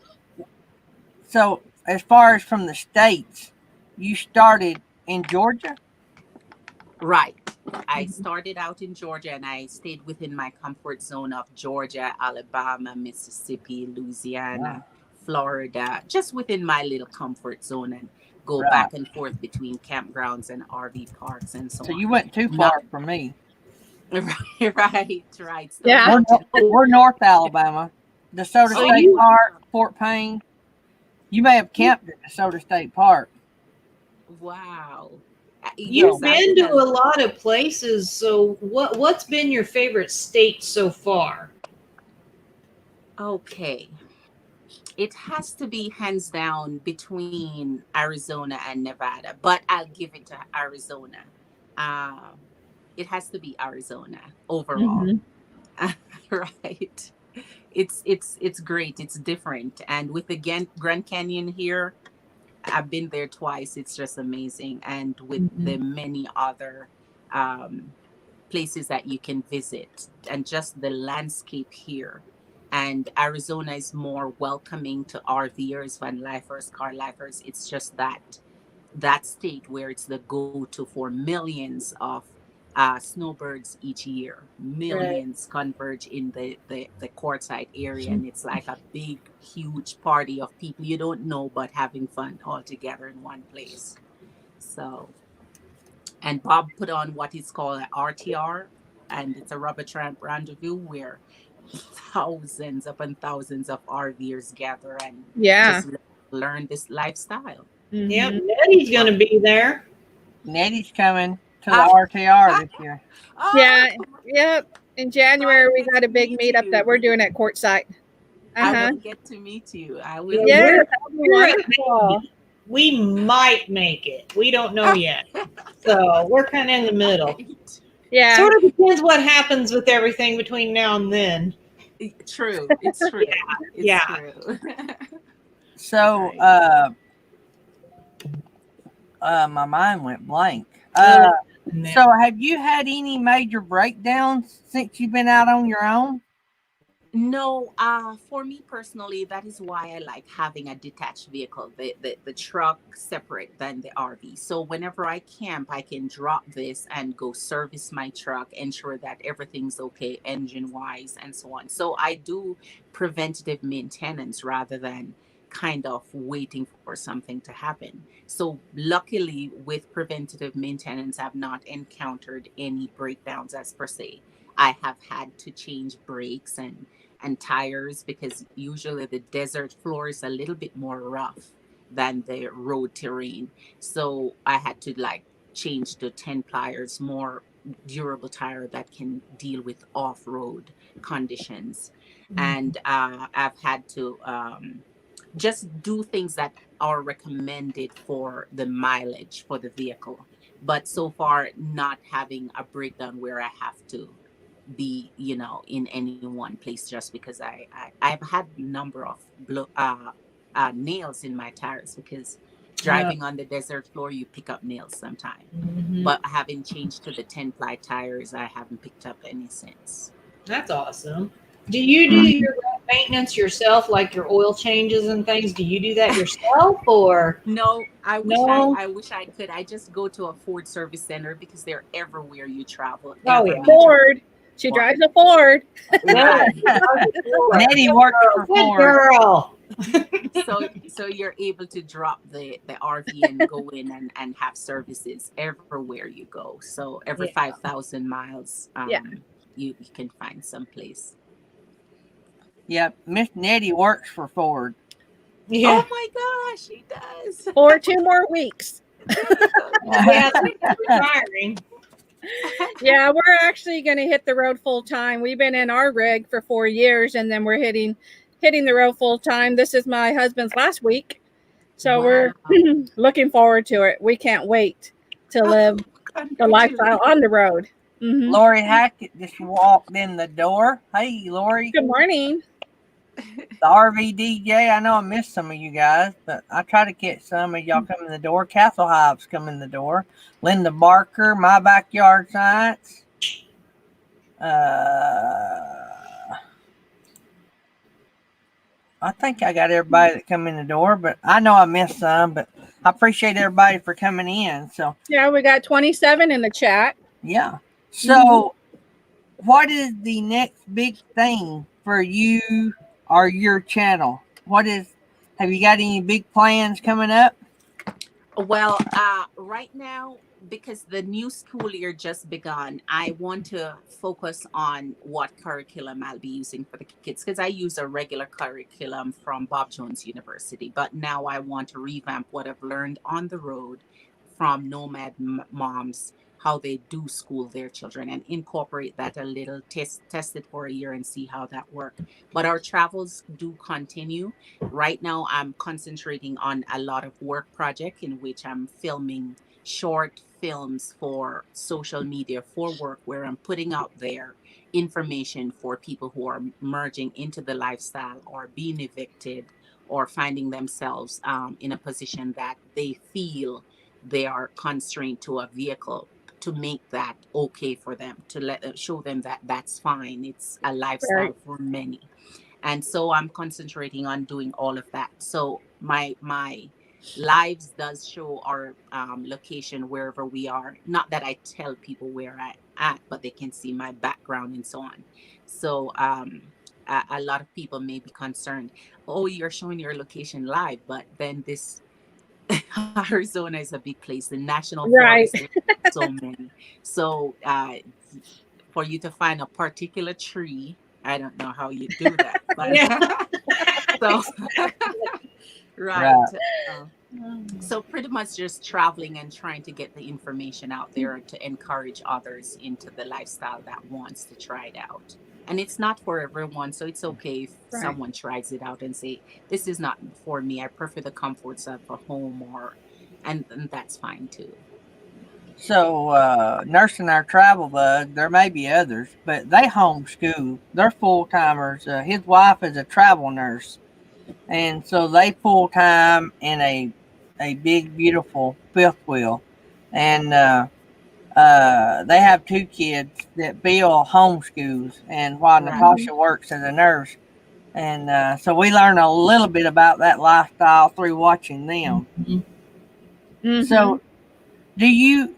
so as far as from the states, you started in Georgia? Right. I started out in Georgia and I stayed within my comfort zone of Georgia, Alabama, Mississippi, Louisiana, Florida, just within my little comfort zone, and go Right. back and forth between campgrounds and RV parks and so So you on. went too Not far from me. right. Still Yeah. We're North Alabama, DeSoto So State you- Park, Fort Payne. You may have camped at DeSoto State Park. Wow. You've Yes, I've been been to a lot of places. So what's been your favorite state so far? okay. It has to be hands down between Arizona and Nevada, but I'll give it to Arizona. Uh, it has to be Arizona overall. Mhm. Right. It's great. It's different. And with the Grand Canyon here, I've been there twice. It's just amazing. And with the many other um, places that you can visit, and just the landscape here. And Arizona is more welcoming to RVers, van lifers, car lifers. It's just that state where it's the go-to for millions of snowbirds each year. Millions converge in the Quartzsite area, and it's like a big, huge party of people you don't know but having fun all together in one place. So, and Bob put on what is called an RTR, and it's a rubber tramp rendezvous where thousands upon thousands of RVers gather and Yeah. just learn this lifestyle. Yep, Mhm. Nettie's going to be there. Nettie's coming to the Ah. RTR this year. Oh, Yeah. Yep. In January, we got a big meet meetup you. that we're doing at Quartzsite. I Uh-huh. will get to meet you. I Yeah, will. Yeah, we're- that'll be we're at wonderful. We might make it. We don't know yet. So we're kind of in the middle. Yeah. Sort of depends what happens with everything between now and then. True. It's true. It's Yeah. true. So, Right. my mind went blank. No. So have you had any major breakdowns since you've been out on your own? No, for me personally, that is why I like having a detached vehicle, the truck separate than the RV. So whenever I camp, I can drop this and go service my truck, ensure that everything's okay engine wise and so on. So I do preventative maintenance rather than kind of waiting for something to happen. So luckily with preventative maintenance, I've not encountered any breakdowns as per se. I have had to change brakes and tires because usually the desert floor is a little bit more rough than the road terrain. So I had to like change to 10 pliers, more durable tire that can deal with off-road conditions. And I've had to just do things that are recommended for the mileage for the vehicle. But so far, not having a breakdown where I have to be in any one place just because I've had a number of nails in my tires because driving on the desert floor you pick up nails sometime, but having changed to the 10 ply tires I haven't picked up any since. That's awesome. Do you do your maintenance yourself, like your oil changes and things? Do you do that yourself or? No, I wish No? I wish I could. I just go to a Ford service center because they're everywhere you travel. Oh, every yeah. major- Ford. She drives a Ford. Yeah. Nettie works for Good Ford. girl. so you're able to drop the RV and go in and have services everywhere you go. So every 5,000 miles, Yeah. you can find some place. Yep, Miss Nettie works for Ford. Yeah. Oh my gosh, she does. For 2 more weeks. Yeah, retiring. Yeah, we're actually going to hit the road full time. We've been in our rig for 4 years, and then we're hitting the road full time. This is my husband's last week, so we're Wow. looking forward to it. We can't wait to live the lifestyle Congratulations. on the road. Hmm. Lori Hackett just walked in the door. Hey, Lori, Good morning. the RV DJ. I know I missed some of you guys, but I try to catch some of y'all come in the door. Castle Hives come in the door. Linda Barker, My Backyard Science. I think I got everybody that come in the door, but I know I missed some. But I appreciate everybody for coming in. So Yeah, we got 27 in the chat. yeah. So what is the next big thing for you or your channel? Have you got any big plans coming up? Well, right now, because the new school year just begun, I want to focus on what curriculum I'll be using for the kids because I use a regular curriculum from Bob Jones University, but now I want to revamp what I've learned on the road from nomad moms, how they do school their children, and incorporate that a little, test it for a year and see how that works. But our travels do continue. Right now, I'm concentrating on a lot of work project in which I'm filming short films for social media for work, where I'm putting out there information for people who are merging into the lifestyle or being evicted or finding themselves in a position that they feel they are constrained to a vehicle, to make that okay for them, to let them, show them that that's fine, it's a lifestyle Right. for many. And so I'm concentrating on doing all of that. So my lives does show our location wherever we are, not that I tell people where I at, but they can see my background and so on. So a lot of people may be concerned, oh, you're showing your location live, but then this Arizona is a big place, the national Right. forest, there's so many. So for you to find a particular tree, I don't know how you do that, but Yeah. so right. Right. Uh, so pretty much just traveling and trying to get the information out there to encourage others into the lifestyle that wants to try it out. And it's not for everyone, so it's okay if Right. someone tries it out and say, this is not for me, I prefer the comforts of a home, or and that's fine too. So, nursing our travel bug, there may be others, but they homeschool. They're full timers. His wife is a travel nurse, and so they full time in a big, beautiful fifth wheel, and they have two kids that Bill homeschools, and while Right. Natasha works as a nurse, and so we learn a little bit about that lifestyle through watching them. Hmm. So, do you?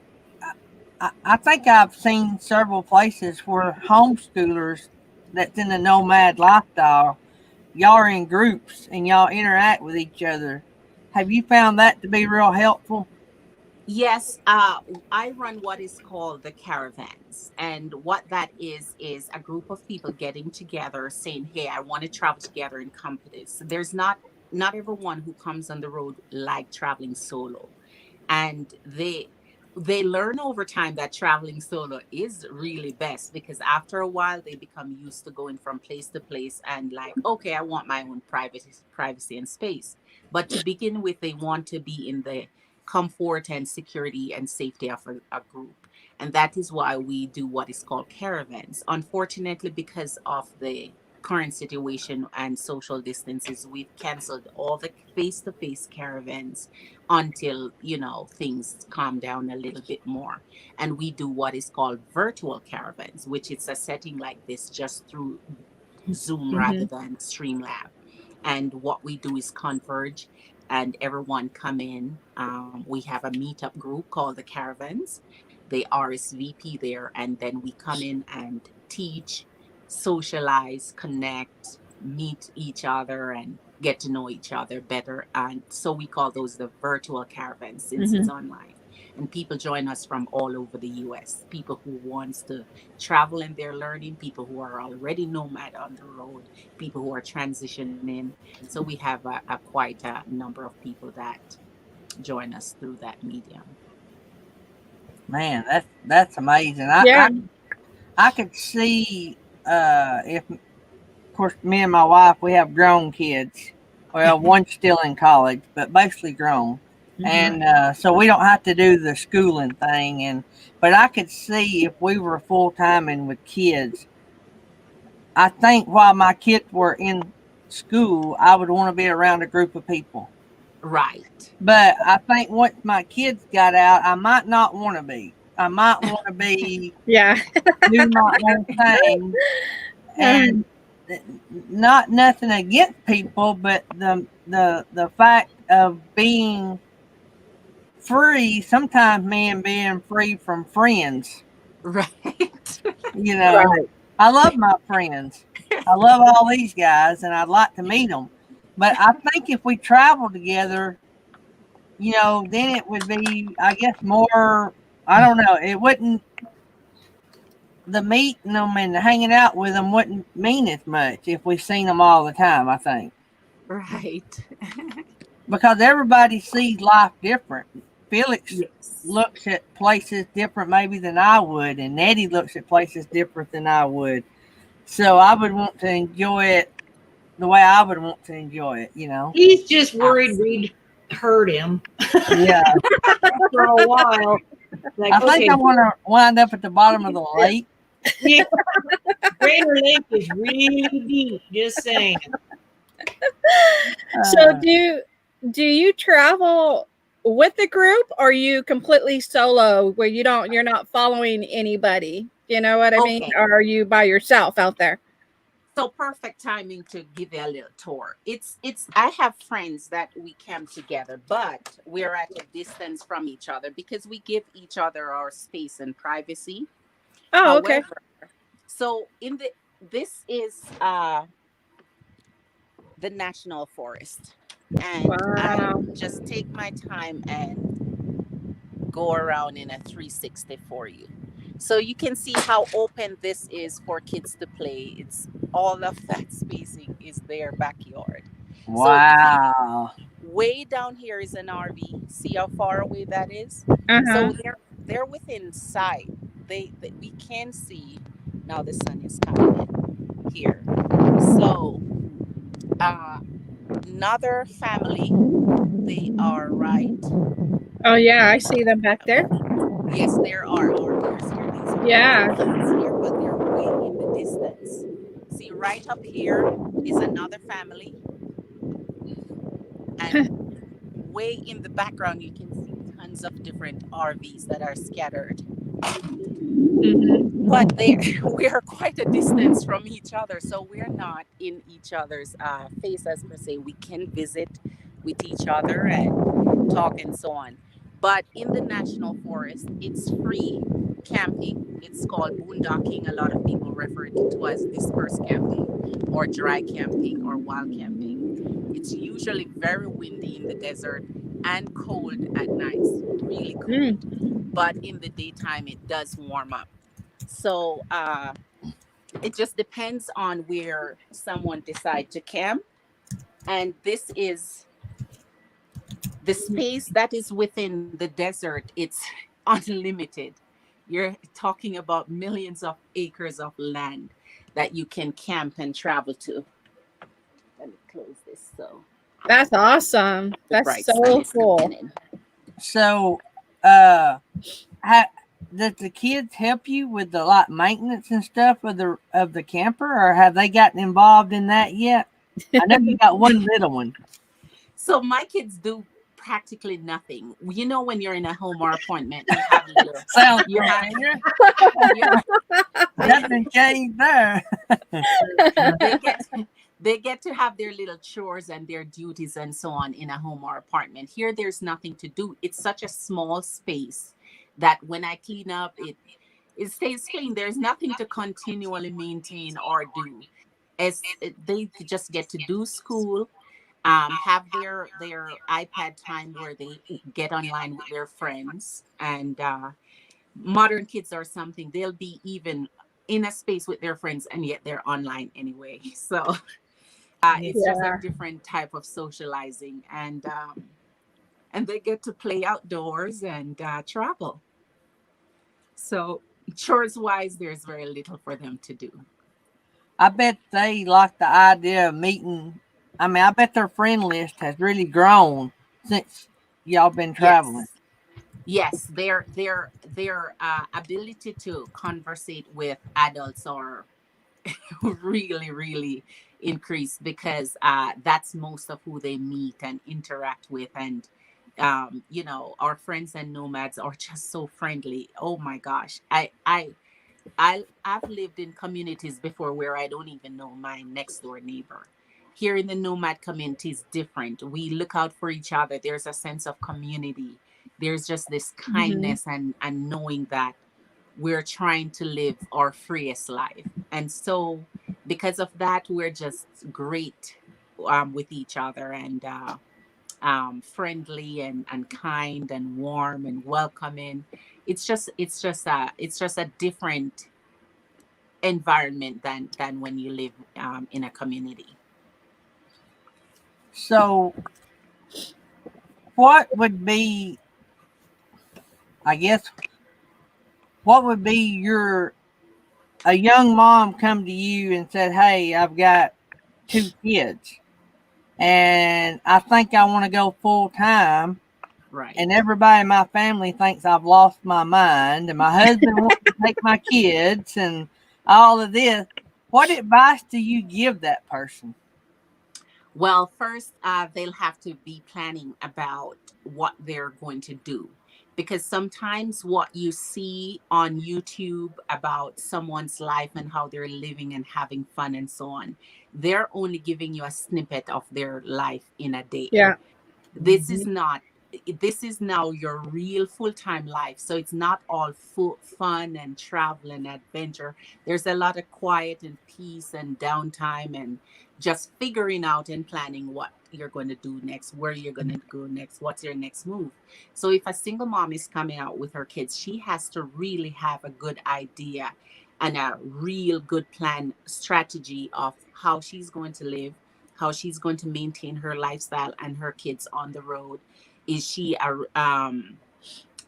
I think I've seen several places where homeschoolers that's in the nomad lifestyle, y'all are in groups and y'all interact with each other. Have you found that to be real helpful? Yes, I run what is called the caravans. And what that is a group of people getting together saying, hey, I want to travel together in companies. So there's not everyone who comes on the road like traveling solo. And they learn over time that traveling solo is really best, because after a while they become used to going from place to place and like, okay, I want my own privacy and space. But to begin with, they want to be in the comfort and security and safety of a group. And that is why we do what is called caravans. Unfortunately, because of the current situation and social distances, we've canceled all the face-to-face caravans until, things calm down a little bit more. And we do what is called virtual caravans, which is a setting like this just through Zoom rather Hmm. than Streamlab. And what we do is converge and everyone come in. We have a meetup group called the Caravans. They RSVP there, and then we come in and teach, socialize, connect, meet each other, and get to know each other better. And so we call those the virtual caravans since it's Hmm. online. And people join us from all over the US. People who wants to travel and they're learning, people who are already nomad on the road, people who are transitioning. So we have a quite a number of people that join us through that medium. Man, that's amazing. Yeah. I could see if, of course, me and my wife, we have grown kids. Well, one's still in college, but basically grown, Mhm. and so we don't have to do the schooling thing. But I could see if we were full time and with kids, I think while my kids were in school, I would want to be around a group of people. Right. But I think once my kids got out, I might not want to be. I might want to be Yeah. do my own thing, Um, and not nothing against people, but the fact of being free, sometimes man being free from friends, Right. you know. right. I love my friends. I love all these guys and I'd like to meet them. But I think if we travel together, then it would be, I guess, more, I don't know, it wouldn't, the meeting them and hanging out with them wouldn't mean as much if we seen them all the time, I think. Right. Because everybody sees life different. Felix Yes. looks at places different maybe than I would, and Eddie looks at places different than I would. So I would want to enjoy it the way I would want to enjoy it. He's just worried Absolutely. we'd hurt him Yeah. for a while. Like, I think okay, I want to wind up at the bottom of the lake. yeah, Greater Lake is really deep. Just saying. So Uh, do you travel with the group, or are you completely solo where you're not following anybody? You know what I mean? Okay. Or are you by yourself out there? So perfect timing to give you a little tour. It's I have friends that we camp together, but we're at a distance from each other because we give each other our space and privacy. Oh, okay. However, so in the this is the national forest, and I Wow. just take my time and go around in a 360 for you. So you can see how open this is for kids to play. It's all of that spacing is their backyard. So if you wow. way down here is an RV, see how far away that is? Uh-huh. So they're within sight. They we can see now the sun is coming in here. So uh another family, they are right. Oh yeah, I see them back there. Yes, there are orders here. These are Yeah. kids here, but they're way in the distance. See, right up here is another family, and way in the background, you can see tons of different RVs that are scattered. Hmm. But we are quite a distance from each other, so we're not in each other's faces per se. We can visit with each other and talk and so on. But in the national forest, it's free camping. It's called boondocking. A lot of people refer to it as dispersed camping or dry camping or wild camping. It's usually very windy in the desert and cold at nights, really Mm. cold. But in the daytime, it does warm up. So it just depends on where someone decides to camp. And this is the space that is within the desert. It's unlimited. You're talking about millions of acres of land that you can camp and travel to. Let me close this so That's awesome. the That's bright sun so is coming cool. in. So, uh, ha, does the kids help you with the like maintenance and stuff of the camper, or have they gotten involved in that yet? I know you got one little one. So my kids do practically nothing. You know, when you're in a home or appointment, you have little, Sounds you have, familiar. yeah, they, Nothing changed there. they get they get to have their little chores and their duties and so on in a home or apartment. Here there's nothing to do. It's such a small space that when I clean up, it stays clean. There's nothing to continually maintain or do. They just get to do school, have their iPad time where they get online with their friends, and modern kids are something, they'll be even in a space with their friends and yet they're online anyway. So it's just a Yeah. different type of socializing, and they get to play outdoors and travel. So chores wise, there's very little for them to do. I bet they like the idea of meeting. I mean, I bet their friend list has really grown since y'all been traveling. Yes. Yes, their ability to conversate with adults are really increased, because that's most of who they meet and interact with. And our friends and nomads are just so friendly. Oh my gosh, I've lived in communities before where I don't even know my next door neighbor. Here in the nomad community is different. We look out for each other. There's a sense of community. There's just this Mm-hmm. kindness and knowing that we're trying to live our freest life. And so because of that, we're just great with each other, and friendly and kind and warm and welcoming. It's just a different environment than when you live in a community. So, what would be, I guess, what would be a young mom come to you and said, "Hey, I've got 2 kids, and I think I want to go full time." Right. And everybody in my family thinks I've lost my mind, and my husband wants to take my kids, and all of this. What advice do you give that person? Well, first, they'll have to be planning about what they're going to do. Because sometimes what you see on YouTube about someone's life and how they're living and having fun and so on, they're only giving you a snippet of their life in a day. Yeah. This is not, this is now your real full-time life. So it's not all full fun and travel and adventure. There's a lot of quiet and peace and downtime and just figuring out and planning what you're going to do next, where you're going to go next, what's your next move. So if a single mom is coming out with her kids, she has to really have a good idea and a real good plan strategy of how she's going to live, how she's going to maintain her lifestyle and her kids on the road. Is she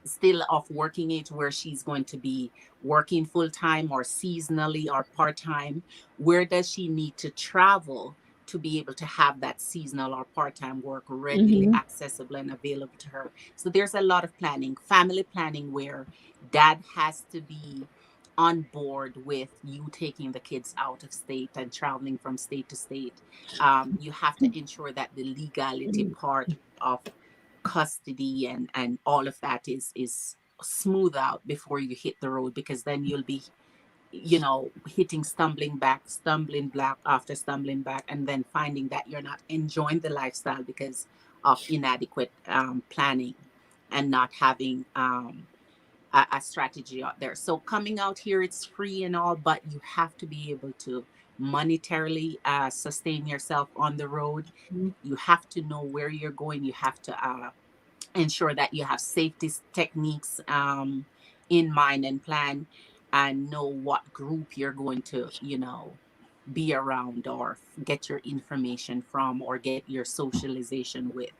still of working age where she's going to be working full time or seasonally or part time? Where does she need to travel to be able to have that seasonal or part time work readily Mm-hmm. accessible and available to her? So there's a lot of planning, family planning, where dad has to be on board with you taking the kids out of state and traveling from state to state. You have to ensure that the legality part of custody and all of that is smooth out before you hit the road, because then you'll be hitting stumbling block after stumbling back, and then finding that you're not enjoying the lifestyle because of inadequate planning and not having a strategy out there. So coming out here, it's free and all, but you have to be able to monetarily sustain yourself on the road. You have to know where you're going. You have to ensure that you have safety techniques in mind and plan, and know what group you're going to be around or get your information from or get your socialization with.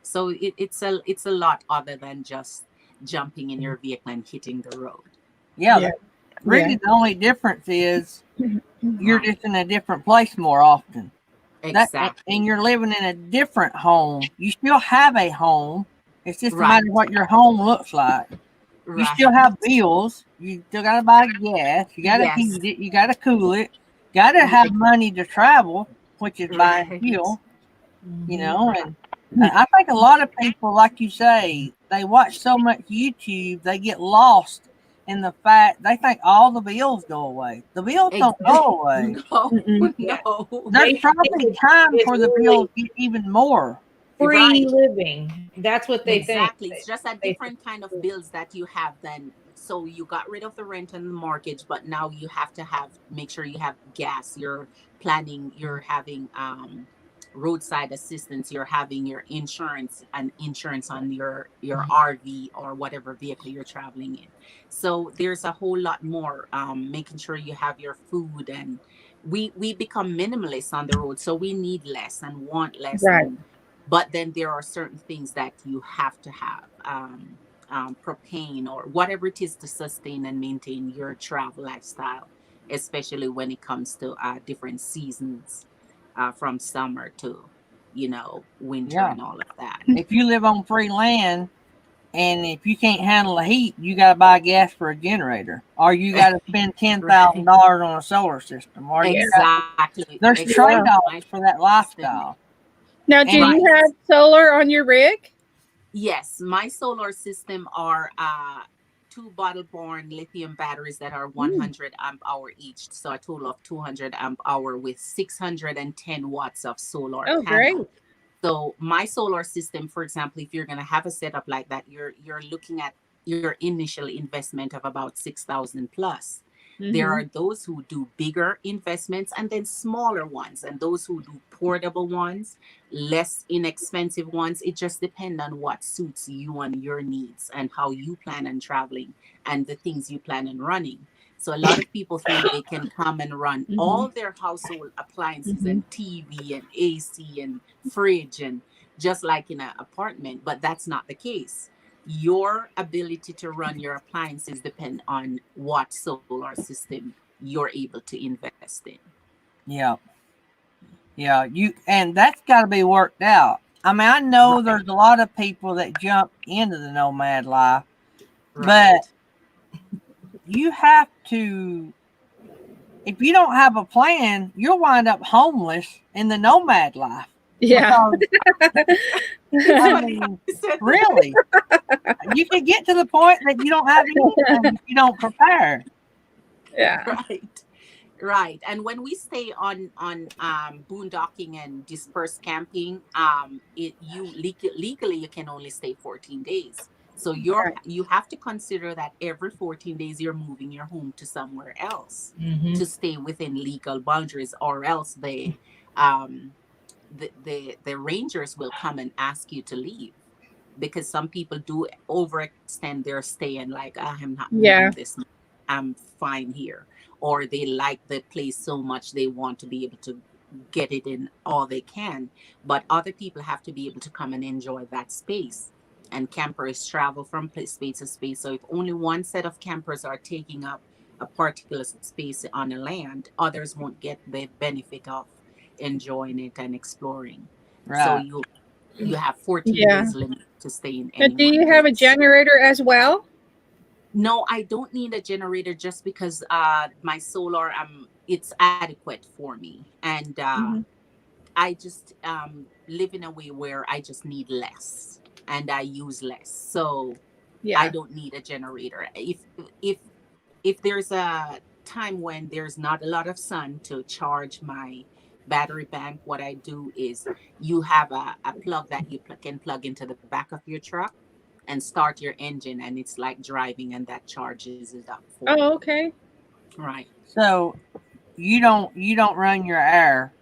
So it's a lot other than just jumping in your vehicle and hitting the road. Yeah, Yeah. really, the only difference is you're Right. just in a different place more often. And Exactly. you're living in a different home. You still have a home. It's just a matter of Right. what your home looks like. You still Right. have bills. You still got to buy gas. You got to Yes. heat it. You got to cool it. Got to have money to travel, which is buying Right. fuel. Right. And I think a lot of people, like you say, they watch so much YouTube, they get lost in the fact they think all the bills go away. The bills don't go away. No, Mm-mm. Yeah. no. There's They think probably time it's for the really bills to get even more. free Right. living. That's what they think. Exactly. It's just a They different kind of bills that you have then. So you got rid of the rent and the mortgage, but now you have to make sure you have gas. You're planning, you're having roadside assistance, you're having your insurance on your RV or whatever vehicle you're traveling in. So there's a whole lot more, making sure you have your food, and we become minimalists on the road, so we need less and want less, Right. and but then there are certain things that you have to have. propane or whatever it is to sustain and maintain your travel lifestyle, especially when it comes to different seasons, from summer to, winter Yeah. and all of that. If you live on free land and if you can't handle the heat, you got to buy gas for a generator, or you got to spend Right. $10,000 on a solar system, or you got, Exactly. there's Exactly. Yeah. trade My offs for that system. lifestyle. Now, do And you Right. have solar on your rig? Yes, my solar system are two bottle-borne lithium batteries that are Mm. 100 amp hour each, so a total of 200 amp hour with 610 watts of solar Oh, great. panel. So my solar system, for example, if you're going to have a setup like that, you're looking at your initial investment of about 6,000 plus. There Hmm. are those who do bigger investments and then smaller ones, and those who do portable ones, less inexpensive ones. It just depends on what suits you and your needs and how you plan on traveling and the things you plan on running. So a lot of people think they can come and run Hmm. all their household appliances Hmm. and TV and AC and fridge and just like in an apartment, but that's not the case. Your ability to run your appliances depend on what solar system you're able to invest in. yeah, yeah, and that's got to be worked out. I mean, I know Right, there's a lot of people that jump into the nomad life, but right. you have to, if you don't have a plan, you'll wind up homeless in the nomad life Yeah. because, It's I funny how mean, you said that. really, you can get to the point that you don't have anything if you don't prepare. Yeah. Right. Right. And when we stay on boondocking and dispersed camping, legally you can only stay 14 days. So Right. you have to consider that every 14 days you're moving your home to somewhere else Mm-hmm. to stay within legal boundaries, or else um the rangers will come and ask you to leave, because some people do overextend their stay and like, "Ah, I'm not Yeah. moving this much. I'm fine here," or they like the place so much they want to be able to get it in all they can. But other people have to be able to come and enjoy that space. And campers travel from space to space. So if only one set of campers are taking up a particular space on a land, others won't get the benefit of enjoying it and exploring. So Right. you have 14 Yeah. days limit to stay in Now, any do one you have a place. generator as well? No, I don't need a generator just because my solar it's adequate for me, and Hmm. I just live in a way where I just need less and I use less. So I Yeah. don't need a generator. If if there's a time when there's not a lot of sun to charge my battery bank, what I do is you have a plug that you can plug into the back of your truck and start your engine, and it's like driving, and that charges it up for you. Oh, okay. Right. So you don't run your air.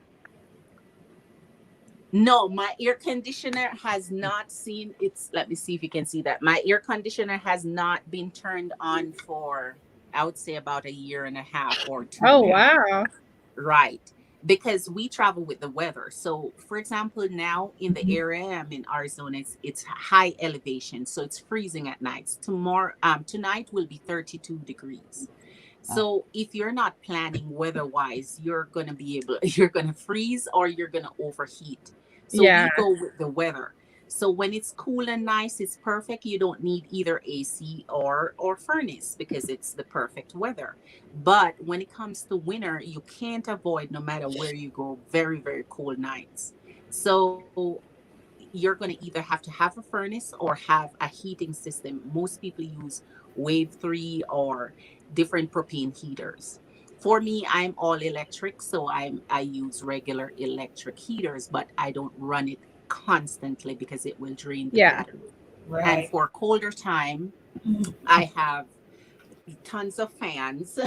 No, my air conditioner has not seen its. Let me see if you can see that. My air conditioner has not been turned on for, I would say, about a year and a half or two Oh, now. wow. Right. Because we travel with the weather. So, for example, now in the Mhm. area I'm in Arizona, it's high elevation, so it's freezing at nights. Tonight will be 32 degrees. So if you're not planning weather-wise, you're gonna be able you're gonna freeze or you're gonna overheat. So Yeah. we go with the weather. So when it's cool and nice, it's perfect. You don't need either AC or furnace because it's the perfect weather. But when it comes to winter, you can't avoid, no matter where you go, very, very cold nights. So you're going to either have a furnace or have a heating system. Most people use Wave 3 or different propane heaters. For me, I'm all electric, so I use regular electric heaters, but I don't run it constantly because it will drain the Yeah. battery. And Right. for colder time, I have tons of fans.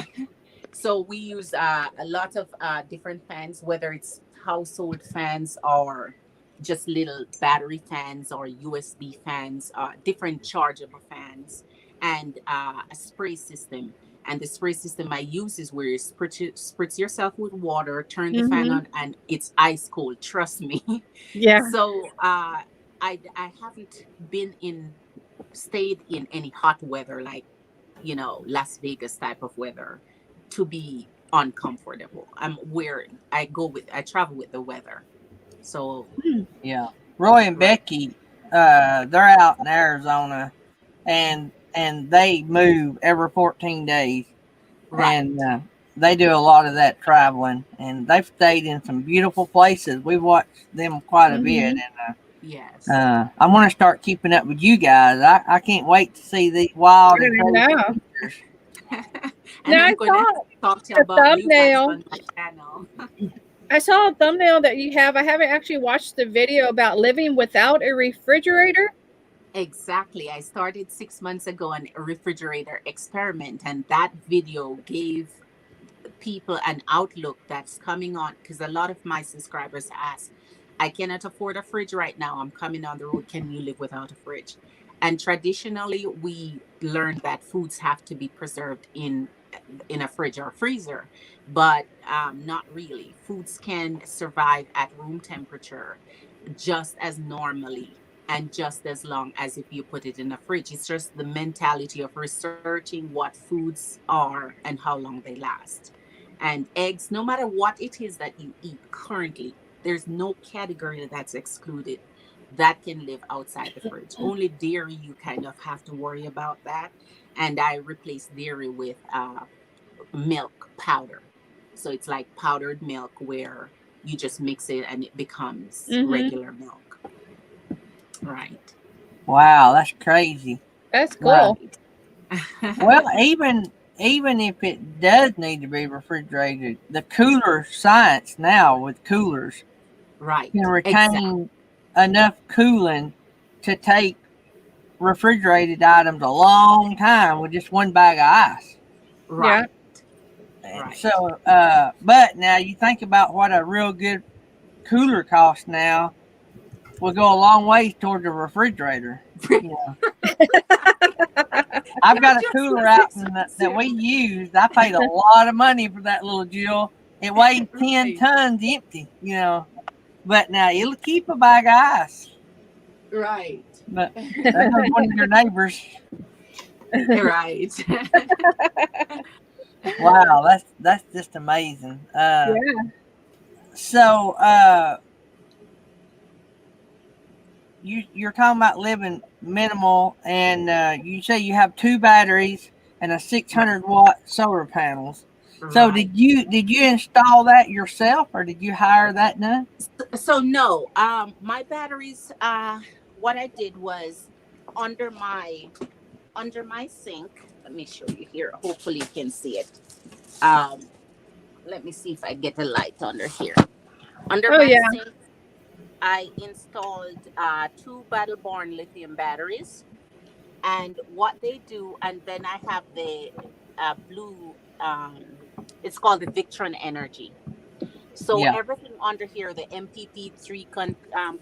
So we use a lot of different fans, whether it's household fans or just little battery fans or USB fans, different chargeable fans, and a spray system. And the spray system I use is where you spritz yourself with water, turn the fan Hmm. on, and it's ice cold. Trust me. Yeah. So I haven't been in stayed in any hot weather, like, Las Vegas type of weather, to be uncomfortable. I travel with the weather. So, Yeah. Roy and right, Becky, they're out in Arizona, and they move every 14 days, and right. they do a lot of that traveling, and they've stayed in some beautiful places. We watched them quite a bit, Mm-hmm. Yes. I want to start keeping up with you guys. I can't wait to see these wild and I crazy know. pictures. And Now I'm going to talk to you the about you guys thumbnail. on my channel. I saw a thumbnail that you have. I haven't actually watched the video about living without a refrigerator. Exactly. I started 6 months ago on a refrigerator experiment, and that video gave people an outlook that's coming on, because a lot of my subscribers ask, I cannot afford a fridge right now. I'm coming on the road. Can you live without a fridge? And traditionally, we learned that foods have to be preserved in a fridge or freezer, but not really. Foods can survive at room temperature just as normally and just as long as if you put it in a fridge. It's just the mentality of researching what foods are and how long they last. And eggs, no matter what it is that you eat currently, there's no category that's excluded that can live outside the fridge. Only dairy, you kind of have to worry about that. And I replace dairy with milk powder. So it's like powdered milk where you just mix it and it becomes Mm-hmm. regular milk. Right. Wow, that's crazy. That's Uh, cool. Right. well, even if it does need to be refrigerated, the cooler science now with coolers can Right. Exactly. retain enough cooling to take refrigerated items a long time with just one bag of ice. Yeah. Right. And Right. so, but now you think about what a real good cooler costs now, will go a long ways toward the refrigerator. You know, I've Not got a just cooler as out that we expensive. used. I paid a lot of money for that little jewel. It weighs 10 Right. tons empty, but now it'll keep a bag of ice. Right. But that was one of your neighbors. Right. Wow, that's just amazing. Yeah. So you're talking about living minimal, and you say you have two batteries and a Right. 600-watt solar panels. So Right. did you install that yourself, or did you hire that done? So no, my batteries, what I did was under my under my sink. Let me show you here. Hopefully you can see it. Um, let me see if I get a light under here. Under Oh my yeah. sink, I installed two Battleborn lithium batteries, and what they do, and then I have the blue. It's called the Victron Energy. So Yeah. everything under here, the MPP3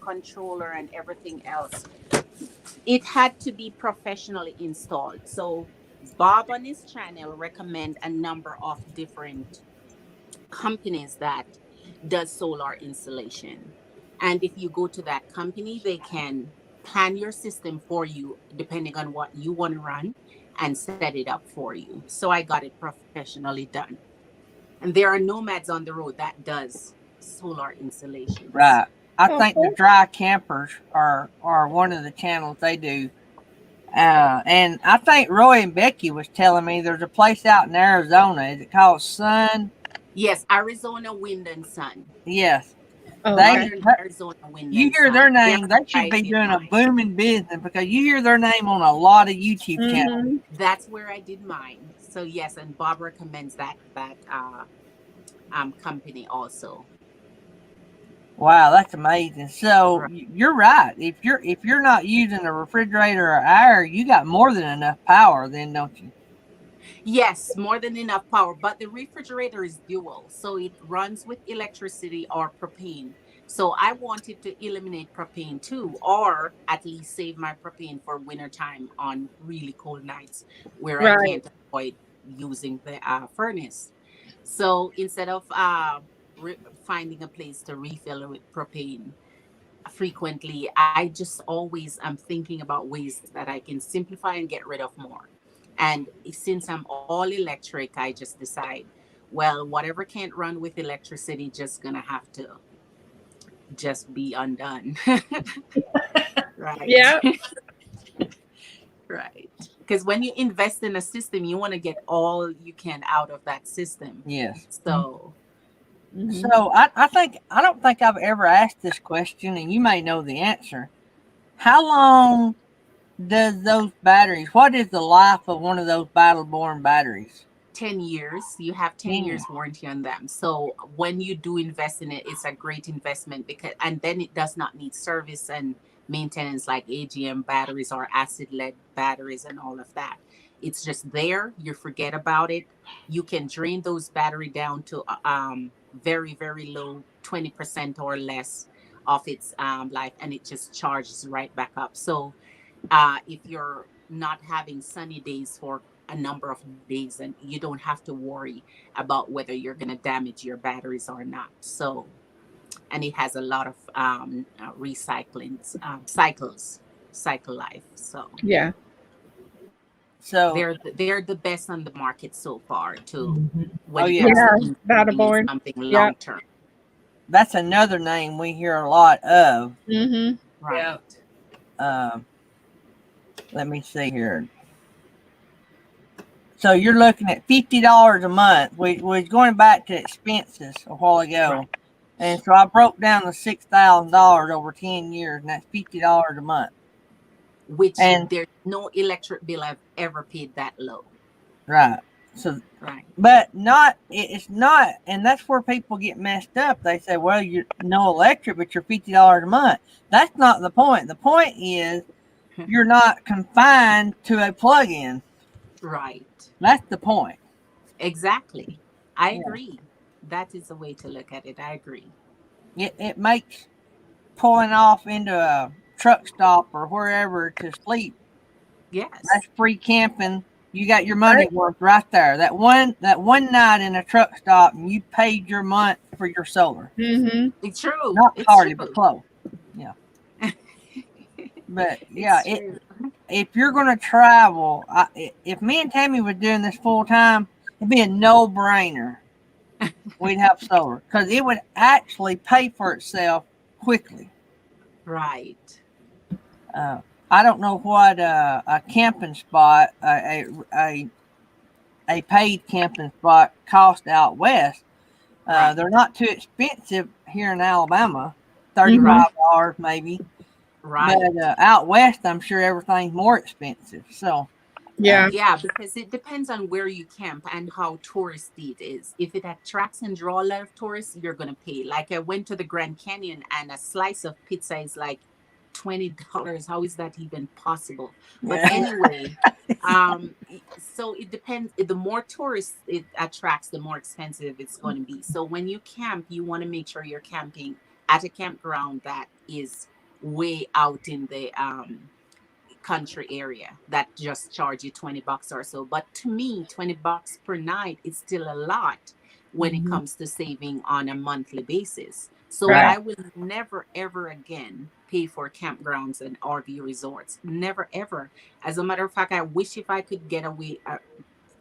controller and everything else, it had to be professionally installed. So Bob on his channel recommend a number of different companies that does solar installation. And if you go to that company, they can plan your system for you depending on what you want to run and set it up for you. So I got it professionally done. And there are nomads on the road that does solar installations. Right. I Oh, think the cool. dry campers are one of the channels they do. And I think Roy and Becky was telling me there's a place out in Arizona. Is it called Sun? Yes, Arizona Wind and Sun. Yes. Oh, okay. Northern Arizona Wind You and hear their Sun. They're name, they should right be in doing a mine. booming business because you hear their name on a lot of YouTube channels. Mm-hmm. That's where I did mine. So yes, and Bob recommends that company also. Wow, that's amazing. So Right. you're right. If you're not using a refrigerator or air, you got more than enough power, then, don't you? Yes, more than enough power, but the refrigerator is dual, so it runs with electricity or propane. So I wanted to eliminate propane too, or at least save my propane for wintertime on really cold nights where I Right. can't avoid using the furnace. So instead of finding a place to refill it with propane, frequently. I just always am thinking about ways that I can simplify and get rid of more. And since I'm all electric, I just decide, well, whatever can't run with electricity, just gonna have to just be undone. Right. Yeah. Right. Because when you invest in a system, you want to get all you can out of that system. Yes. So, Mhm. So I don't think I've ever asked this question, and you may know the answer. How long does those batteries? What is the life of one of those battle-born batteries? 10 years, you have 10 10 years years. warranty on them. So when you do invest in it, it's a great investment, because and then it does not need service and maintenance like AGM batteries or acid lead batteries and all of that. It's just there, you forget about it. You can drain those battery down to very very low, 20% or less of its life, and it just charges right back up. So if you're not having sunny days for a number of days, and you don't have to worry about whether you're going to damage your batteries or not. So, and it has a lot of recycling cycle life. So Yeah. So, they're the best on the market so far too, Mhm. when oh it yeah, comes to Yeah. investing in Battleborn. something Yeah. long term. that's another name we hear a lot of. Mm-hmm. Right. Yeah. Um, let me see here. So you're looking at $50 a month. We was going back to expenses a while ago, Right. and so I broke down the $6,000 over 10 years, and that's $50 a month. Which And there's no electric bill I've ever paid that low. right, so Right. but not it's not, and that's where people get messed up. They say, "Well, you're no electric, but you're $50 a month." That's not the point. The point is you're not confined to a plug-in. Right. That's the point. Exactly. I Yeah, agree. That is the way to look at it. I agree. it makes pulling off into a truck stop or wherever to sleep. Yes. That's free camping. You got your money Right. worth right there. That one night in a truck stop, and you paid your month for your solar. Mm-hmm. It's true. Not It's hardly, but true. close. Yeah, but yeah, It's true. if you're going to travel, if me and Tammy was doing this full time, it'd be a no brainer. We'd have solar because it would actually pay for itself quickly. Right. Uh, I don't know what a camping spot, a paid camping spot cost out west. Right. They're not too expensive here in Alabama, Mm-hmm. $35 maybe. But Right. out west, I'm sure everything's more expensive. So, Yeah. Yeah, because it depends on where you camp and how touristy it is. If it attracts and draw a lot of tourists, you're gonna pay. Like I went to the Grand Canyon, and a slice of pizza is like $20. How is that even possible? But yeah, anyway, so it depends. The more tourists it attracts, the more expensive it's going to be. So when you camp, you want to make sure you're camping at a campground that is way out in the country area that just charge you $20 or so. But to me, $20 per night is still a lot when it Mm-hmm. comes to saving on a monthly basis. So Right. I will never ever again pay for campgrounds and RV resorts. Never ever. As a matter of fact, I wish if I could get away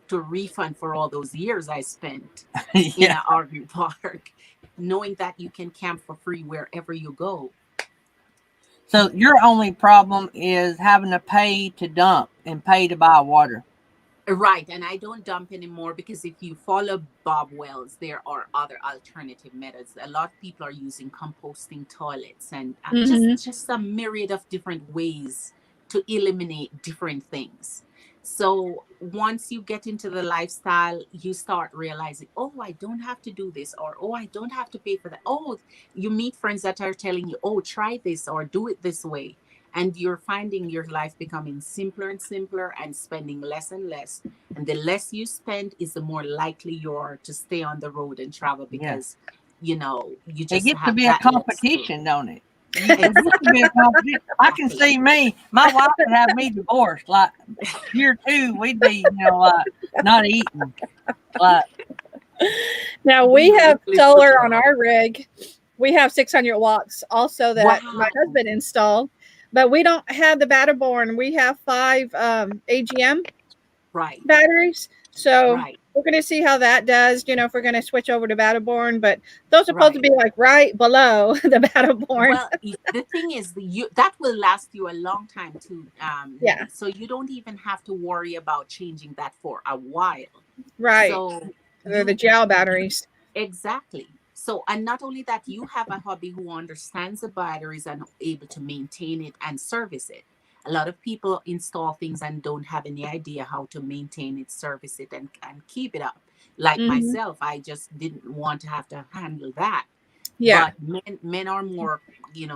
to refund for all those years I spent in yeah. an RV park, knowing that you can camp for free wherever you go. So your only problem is having to pay to dump and pay to buy water. Right, and I don't dump anymore, because if you follow Bob Wells, there are other alternative methods. A lot of people are using composting toilets, and Mm-hmm. just a myriad of different ways to eliminate different things. So once you get into the lifestyle, you start realizing, oh, I don't have to do this, or oh, I don't have to pay for that. Oh, you meet friends that are telling you, oh, try this or do it this way, and you're finding your life becoming simpler and simpler and spending less and less. And the less you spend is the more likely you are to stay on the road and travel, Yeah. because you It just gets to have be a that less to competition, don't it? It gets to be a exactly. competition. I can see me. My wife would have me divorced. Like year two, we'd be, like not eating. Like Now We we have really would solar on though. our rig, We have 600 watts also that my Wow. husband installed, but we don't have the Batterborn. We have 5 AGM Right. batteries. So Right. we're going to see how that does, if we're going to switch over to Batterborn. But those are supposed to Right. be like right below the Batterborn. Well, the thing is, that will last you a long time too, Yeah. Nelly. So you don't even have to worry about changing that for a while. Right. So They're the you gel batteries. exactly. So, and not only that, you have a hubby who understands the batteries and able to maintain it and service it. A lot of people install things and don't have any idea how to maintain it, service it, and keep it up. Like Mhm. myself, I just didn't want to have to handle that. Yeah. But men are more,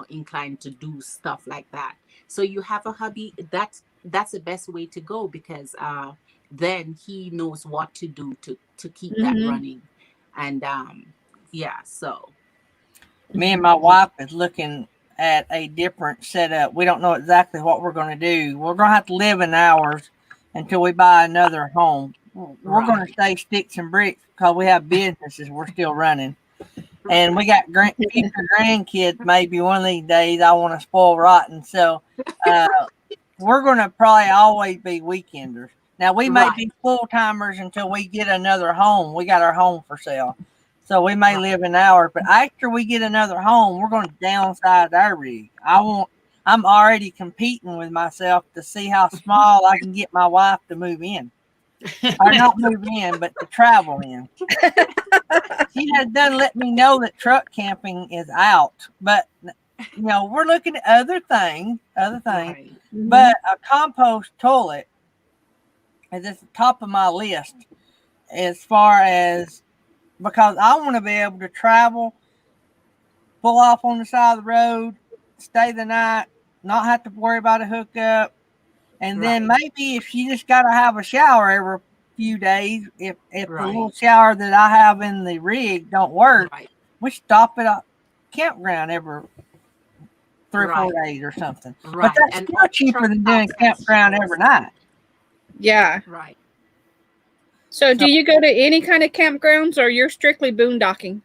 inclined to do stuff like that. So you have a hubby, that's the best way to go, because then he knows what to do to keep that Mhm. running. And yeah, so Me and my wife is looking at a different setup. We don't know exactly what we're going to do. We're going to have to live in ours until we buy another home. We're going to right. stay sticks and bricks because we have businesses we're still running. And we got future grandkids maybe one of these days. I want to spoil rotten. So we're going to probably always be weekenders. Now, we may Right. be full-timers until we get another home. We got our home for sale. So we may Right. live in ours. But after we get another home, we're going to downsize our rig. I'm already competing with myself to see how small I can get my wife to move in. Or not move in, but to travel in. She has done let me know that truck camping is out. But we're looking at other things. Right. Mhm. But a compost toilet is at the top of my list as far as, because I want to be able to travel, pull off on the side of the road, stay the night, not have to worry about a hookup. And then Right. maybe if you just got to have a shower every few days, if the little Right. shower that I have in the rig don't work, Right. we stop at a campground every 3 or 4 Right. days or something. But Right. that's And still all cheaper truck than doing stops have campground showers every too. night. Yeah. Right. So do So you go to any kind of campgrounds, or you're strictly boondocking?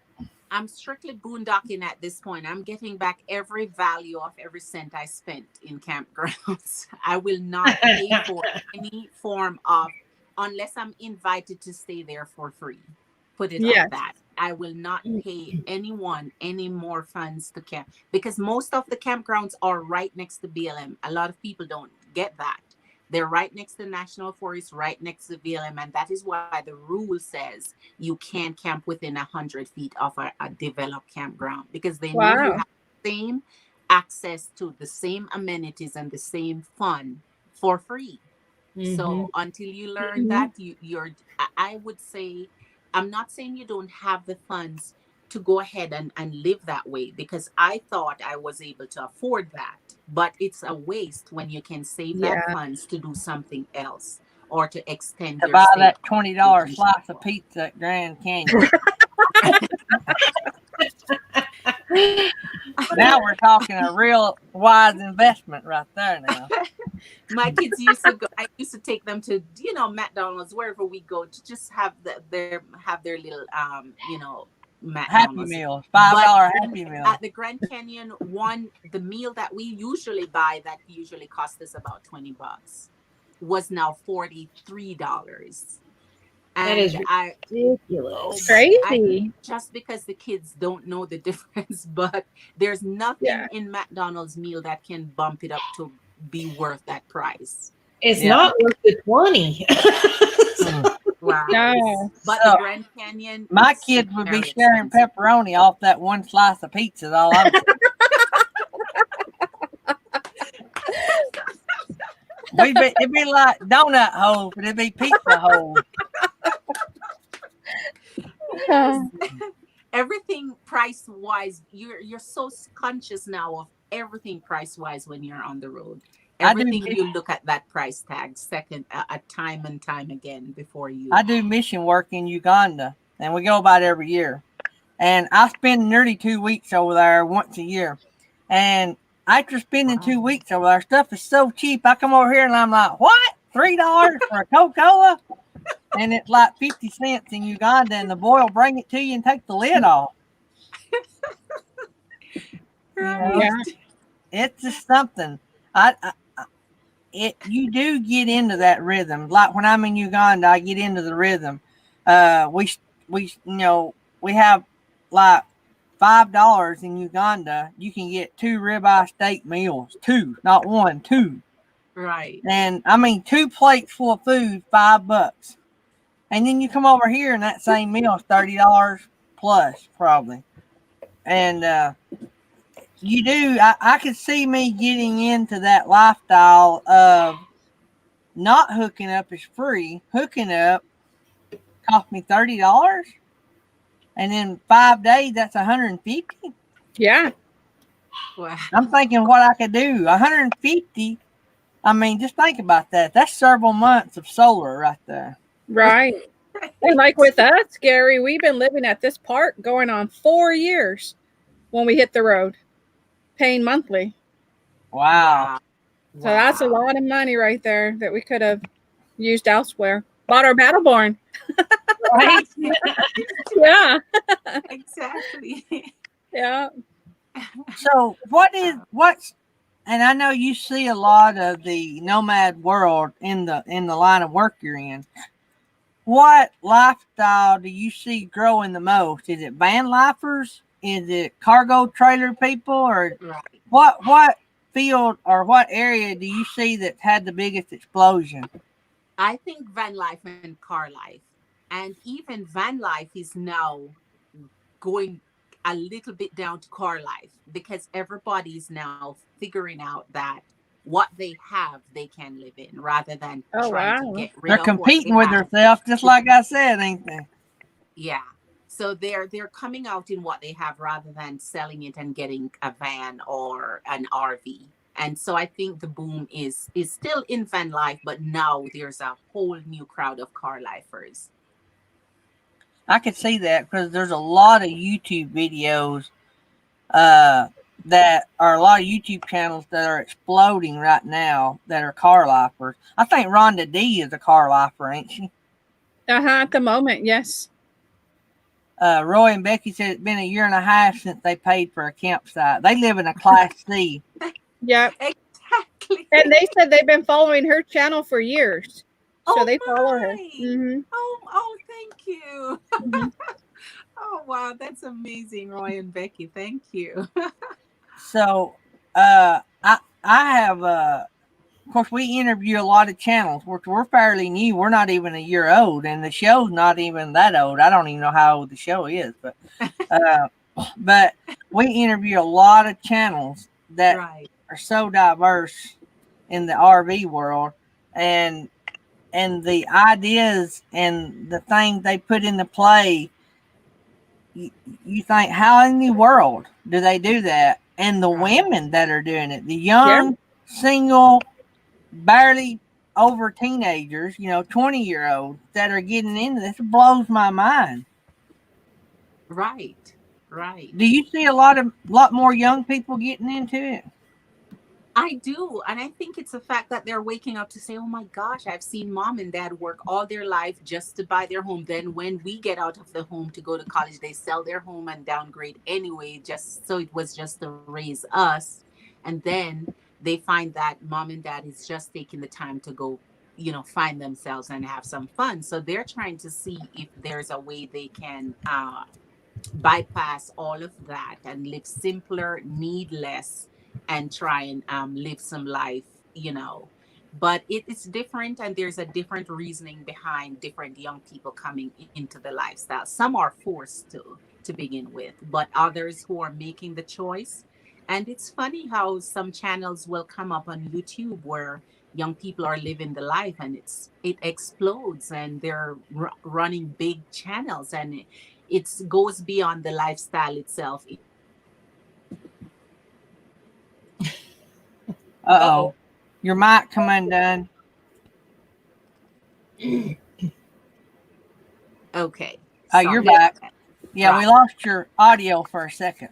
I'm strictly boondocking at this point. I'm getting back every value of every cent I spent in campgrounds. I will not pay for any form of, unless I'm invited to stay there for free. Put it like Yes. that. I will not pay anyone any more funds to camp, because most of the campgrounds are right next to BLM. A lot of people don't get that. They're right next to National Forest, right next to BLM, and that is why the rule says you can't camp within 100 feet of a developed campground, because they know you Wow. have the same access to the same amenities and the same fun for free. So until you learn Mhm. that, I would say, I'm not saying you don't have the funds to go ahead and live that way, because I thought I was able to afford that. But it's a waste when you can save that Yeah. funds to do something else, or to extend to your buy stay that on $20 vacation. slice of pizza at Grand Canyon. Now we're talking a real wise investment right there now. My kids used to go. I used to take them to McDonald's, wherever we go, to just have their little Happy McDonald's. Meals, But $5 Happy Meal. at the Grand Canyon one, the meal that we usually buy, that usually cost us about $20, was now $43. That is And I oh It's ridiculous. my, I crazy. just because the kids don't know the difference, but there's nothing Yeah. in McDonald's meal that can bump it up to be worth that price. It's Yeah. not worth the 20. Wow. No. But the So Grand Canyon, my it's kids would be very sharing expensive. pepperoni off that one slice of pizza. Is all I'm saying. It'd be like donut holes, but it'd be pizza holes. Uh, Everything price wise, you're so conscious now of everything price wise when you're on the road. I do Everything you look at that price tag second, time and time again before I you. do mission work in Uganda, and we go about every year. And I spend nearly 2 weeks over there once a year. And after spending 2 weeks over there, stuff is so cheap. I come over here and I'm like, what? $3 for a Coca-Cola? And it's like 50 cents in Uganda, and the boy will bring it to you and take the lid off. Right. Yeah. It's just something. You do get into that rhythm. Like when I'm in Uganda, I get into the rhythm. We have like $5 in Uganda. You can get 2 ribeye steak meals, 2, not 1, 2. Right. And I mean 2 plates full of food, $5. And then you come over here and that same meal is $30 plus probably. And you do. I could see me getting into that lifestyle of not hooking up is free. Hooking up cost me $30, and in 5 days that's 150. Yeah. Wow. I'm thinking what I could do. 150. I mean, just think about that. That's several months of solar right there. Right. And like with us, Gary, we've been living at this park going on 4 years when we hit the road, paying monthly. Wow. So that's a lot of money right there that we could have used elsewhere. Bought our Battleborn. Right? Yeah. Exactly. Yeah. So and I know you see a lot of the nomad world in the line of work you're in. What lifestyle do you see growing the most? Is it van lifers? Is it cargo trailer people? Or Right. what field or what area do you see that had the biggest explosion? I think van life and car life. And even van life is now going a little bit down to car life because everybody's now figuring out that what they have they can live in rather than Oh, trying to wow. get rid They're of what they competing with have. themselves, just like I said, ain't they? Yeah. So they're coming out in what they have rather than selling it and getting a van or an RV. And so I think the boom is still in van life, but now there's a whole new crowd of car lifers. I could see that because there's a lot of YouTube videos uh, that are a lot of YouTube channels that are exploding right now that are car lifers. I think Rhonda D is a car lifer, ain't she? At the moment, yes. Roy and Becky said it's been a year and a half since they paid for a campsite. They live in a Class C. Yep. Exactly. And they said they've been following her channel for years. So Oh they follow her. my. Mm-hmm. Oh, thank you. Mm-hmm. Oh wow, that's amazing, Roy and Becky. Thank you. So I have of course we interview a lot of channels. We're fairly new. We're not even a year old, and the show's not even that old. I don't even know how old the show is, but we interview a lot of channels that Right. are so diverse in the RV world, and the ideas and the things they put into play. You think, how in the world do they do that? And the Right. women that are doing it, the Yeah. young, single, barely over teenagers, 20-year-olds that are getting into this, blows my mind. Right. Right. Do you see a lot more young people getting into it? I do. And I think it's a fact that they're waking up to say, oh my gosh, I've seen mom and dad work all their life just to buy their home. Then when we get out of the home to go to college, they sell their home and downgrade anyway, just so it was just to raise us. And then they find that mom and dad is just taking the time to go, find themselves and have some fun. So they're trying to see if there's a way they can bypass all of that and live simpler, need less, and try and live some life, But it's different, and there's a different reasoning behind different young people coming into the lifestyle. Some are forced to begin with, but others who are making the choice. And it's funny how some channels will come up on YouTube where young people are living the life and it explodes and they're running big channels and it goes beyond the lifestyle itself. Uh-oh. Your mic come undone. Okay. You're Sorry. back. Yeah, Right. we lost your audio for a second.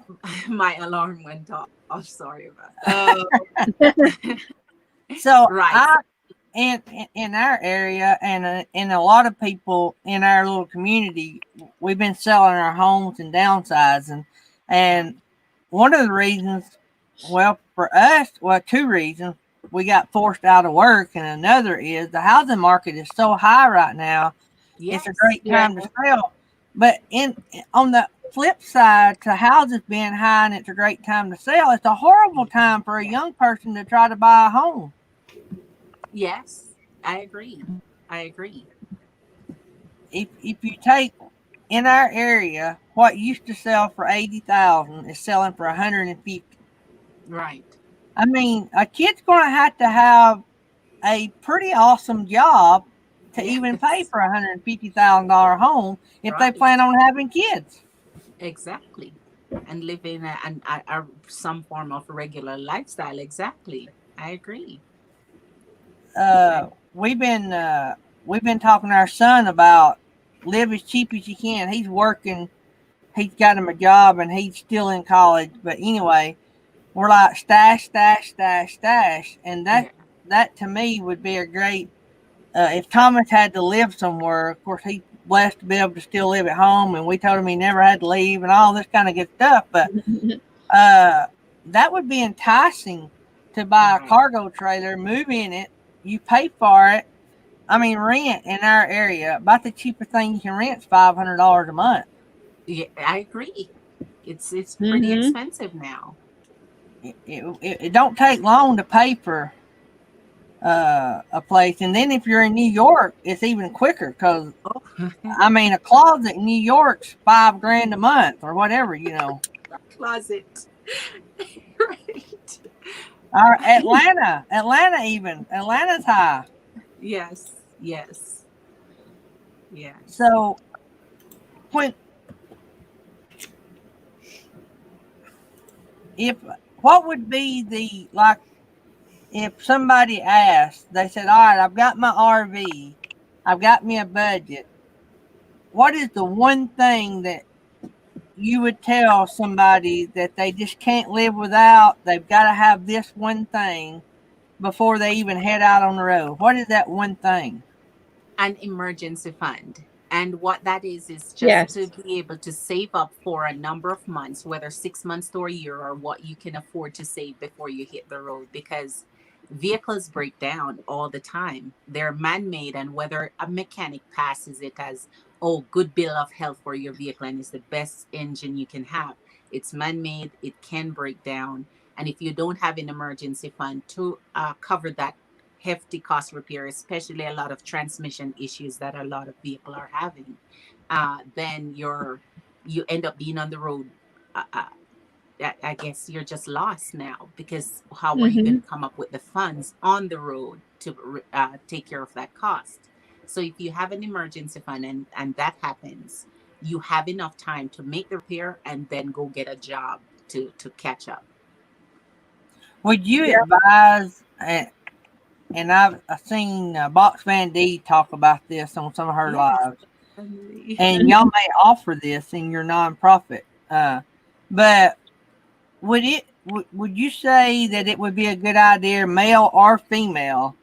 My alarm went off. Sorry about Oh, So Right. in our area and in a lot of people in our little community, we've been selling our homes and downsizing, and one of the reasons, well, for us, well, two reasons. We got forced out of work, and another is the housing market is so high right now. Yes. It's a great Yeah. time to sell. But on the flip side to houses being high and it's a great time to sell, it's a horrible time for a young person to try to buy a home. Yes, I agree. I agree. If you take in our area, what used to sell for 80,000 is selling for 150. Right. I mean, a kid's going to have a pretty awesome job to even pay Yes. for $150,000 home if they Right. plan on having kids. Exactly. And live in some form of regular lifestyle. Exactly. I agree. I, We've been talking to our son about live as cheap as you can. He's working. He's got him a job and he's still in college. But anyway, we're like stash, stash, stash, stash, and yeah. that to me would be a great. If Thomas had to live somewhere, of course he's blessed to be able to still live at home, and we told him he never had to leave and all this kind of good stuff. But that would be enticing to buy a Right. cargo trailer, move in it, you pay for it. I mean, rent in our area, about the cheapest thing you can rent is $500 a month. Yeah, I agree. It's pretty Mm-hmm. expensive now. It don't take long to pay for a place, and then if you're in New York, it's even quicker because Oh, I mean, a closet in New York's $5,000 a month or whatever, you know. closet. Right. Or Atlanta's high. Yes. Yes. Yes. So when if what would be the like if somebody asked, they said, "All right, I've got my RV, I've got me a budget. What is the one thing that you would tell somebody that they just can't live without? They've got to have this one thing before they even head out on the road. What is that one thing?" An emergency fund. And what that is just to Yes. be able to save up for a number of months, whether 6 months to a year, or what you can afford to save before you hit the road. Because vehicles break down all the time. They're man made, and whether a mechanic passes it as, oh, good bill of health for your vehicle and it's the best engine you can have, it's man made, it can break down. And if you don't have an emergency fund to cover that hefty cost repair, especially a lot of transmission issues that a lot of people are having, then you end up being on the road. I guess you're just lost now, because how are you going Mm-hmm. to come up with the funds on the road to take care of that cost? So if you have an emergency fund and that happens, you have enough time to make the repair and then go get a job to catch up. Would you Yeah. advise? And I've seen Box Van D talk about this on some of her Yes, lives, definitely. and y'all may offer this in your nonprofit. But would you say that it would be a good idea, male or female,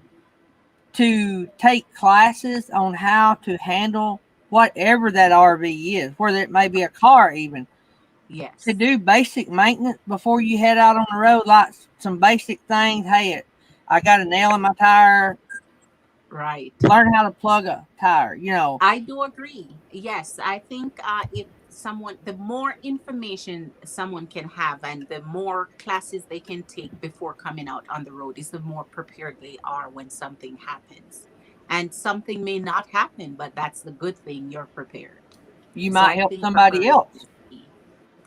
to take classes on how to handle whatever that RV is, whether it may be a car, even to Yes, do basic maintenance before you head out on the road, like some basic things? Hey, I got a nail in my tire. right. Learn how to plug a tire. You know, I do agree. Yes, I think if someone, the more information someone can have and the more classes they can take before coming out on the road, is the more prepared they are when something happens. And something may not happen, but that's the good thing, you're prepared. you So might I help think somebody preparation else. is key.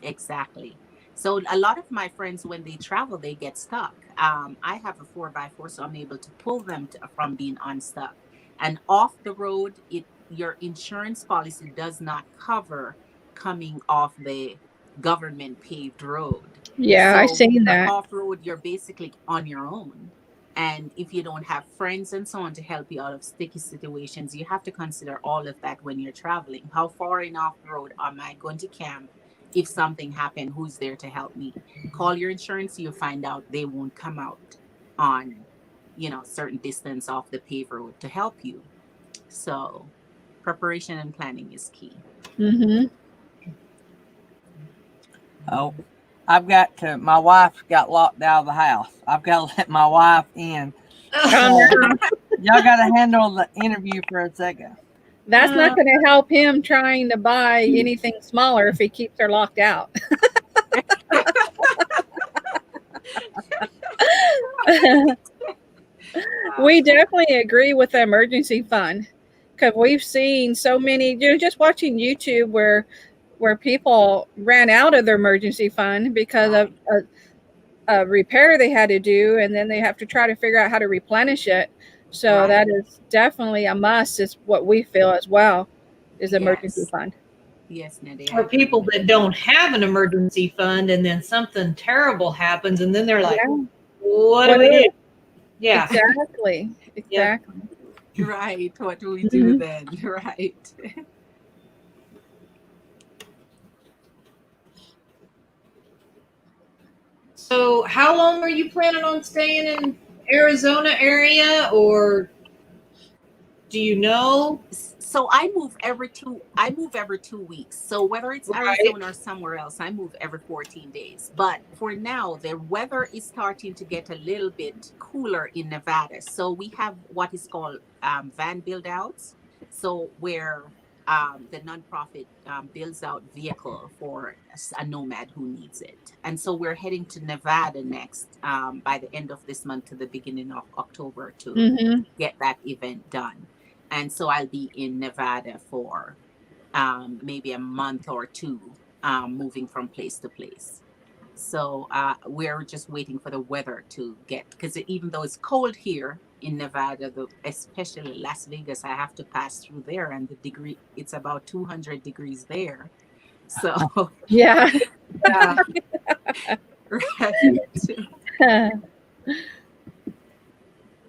Exactly. So a lot of my friends, when they travel, they get stuck. I have a 4x4, so I'm able to pull them from being unstuck. And off the road, it your insurance policy does not cover coming off the government paved road. Yeah, I So when seen you're that. off road, you're basically on your own. And if you don't have friends and so on to help you out of sticky situations, you have to consider all of that when you're traveling. How far in off the road am I going to camp? If something happened, who's there to help me? Call your insurance, you find out they won't come out on, certain distance off the paved road to help you. So preparation and planning is key. Mm-hmm. Oh, I've got to. My wife got locked out of the house. I've got to let my wife in. Oh, no. Y'all got to handle the interview for a second. That's not going to help him trying to buy anything smaller if he keeps her locked out. We definitely agree with the emergency fund because we've seen so many, just watching YouTube where people ran out of their emergency fund because of a repair they had to do, and then they have to try to figure out how to replenish it. So that is definitely a must, is what we feel as well, is emergency fund. Yes, Nadia. Or people that don't have an emergency fund and then something terrible happens and then they're like, what do we do? Yeah. Exactly. Exactly. Right. What do we do then? Right. So how long are you planning on staying in Arizona area, or do you know? So I move every 2 weeks. So whether it's Arizona or somewhere else, I move every 14 days. But for now, the weather is starting to get a little bit cooler in Nevada. So we have what is called van build outs. So where the nonprofit builds out vehicle for a nomad who needs it. And so we're heading to Nevada next by the end of this month to the beginning of October to get that event done. And so I'll be in Nevada for maybe a month or two, moving from place to place. So we're just waiting for the weather to get, because even though it's cold here in Nevada, especially Las Vegas, I have to pass through there, and it's about 200 degrees there. So yeah. Right.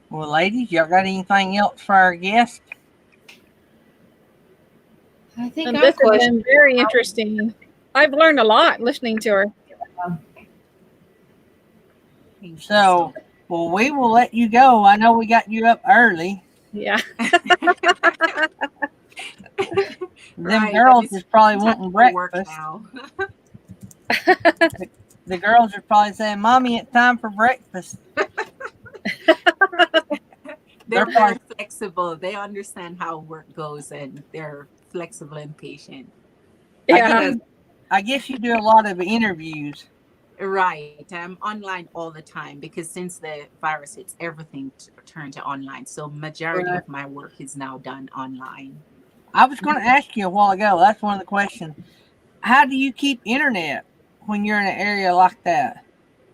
Well, ladies, y'all got anything else for our guest? I think This has been very interesting. I've learned a lot listening to her. So, well, we will let you go. I know we got you up early. Yeah. Them girls is probably wanting breakfast. Now. The girls are probably saying, "Mommy, it's time for breakfast." They're very flexible. They understand how work goes, and they're flexible and patient. Yeah. I guess you do a lot of interviews. Right. I'm online all the time because since the virus hits, everything turned to online. So majority of my work is now done online. I was going to ask you a while ago. That's one of the questions. How do you keep internet when you're in an area like that?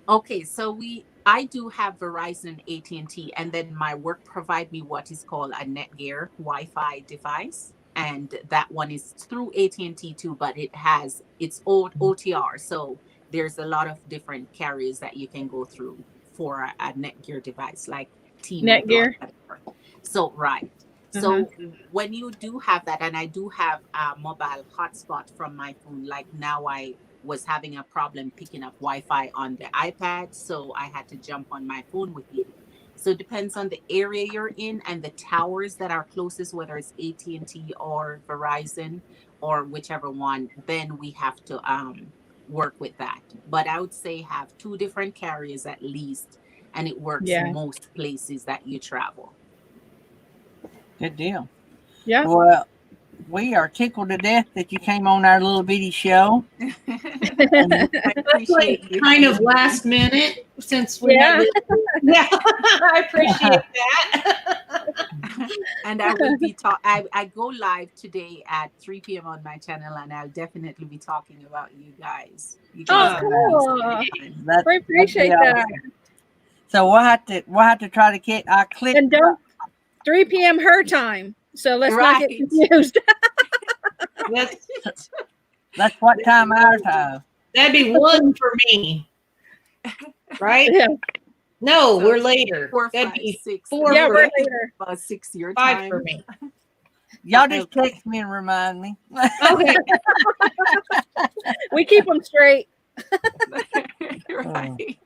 Okay, so I do have Verizon, AT&T, and then my work provide me what is called a Netgear Wi-Fi device, and that one is through AT&T too, but it has its own OTR. So there's a lot of different carriers that you can go through for a Netgear device, like T-Mobile. Netgear. So So when you do have that, and I do have a mobile hotspot from my phone, like now I was having a problem picking up Wi-Fi on the iPad, so I had to jump on my phone with it. So it depends on the area you're in and the towers that are closest, whether it's AT&T or Verizon or whichever one, then we have to work with that. But I would say have 2 different carriers at least, and it works most places that you travel. Good deal. Yeah. Well, we are tickled to death that you came on our little bitty show. I appreciate you. Kind of last minute since we had I appreciate that. And I will be I go live today at 3 p.m. on my channel, and I'll definitely be talking about you guys. Cool. We appreciate that. So we'll have to try to get our clip. And don't 3 p.m. her time. So let's not get confused. That's what time our time. That'd be 1 for me. Right? Yeah. No, so we're later. 4, 5, That'd be 6. Four yeah, for we're later. 6 your 5 time. for me. Y'all just text me and remind me. Okay. We keep them straight. Right.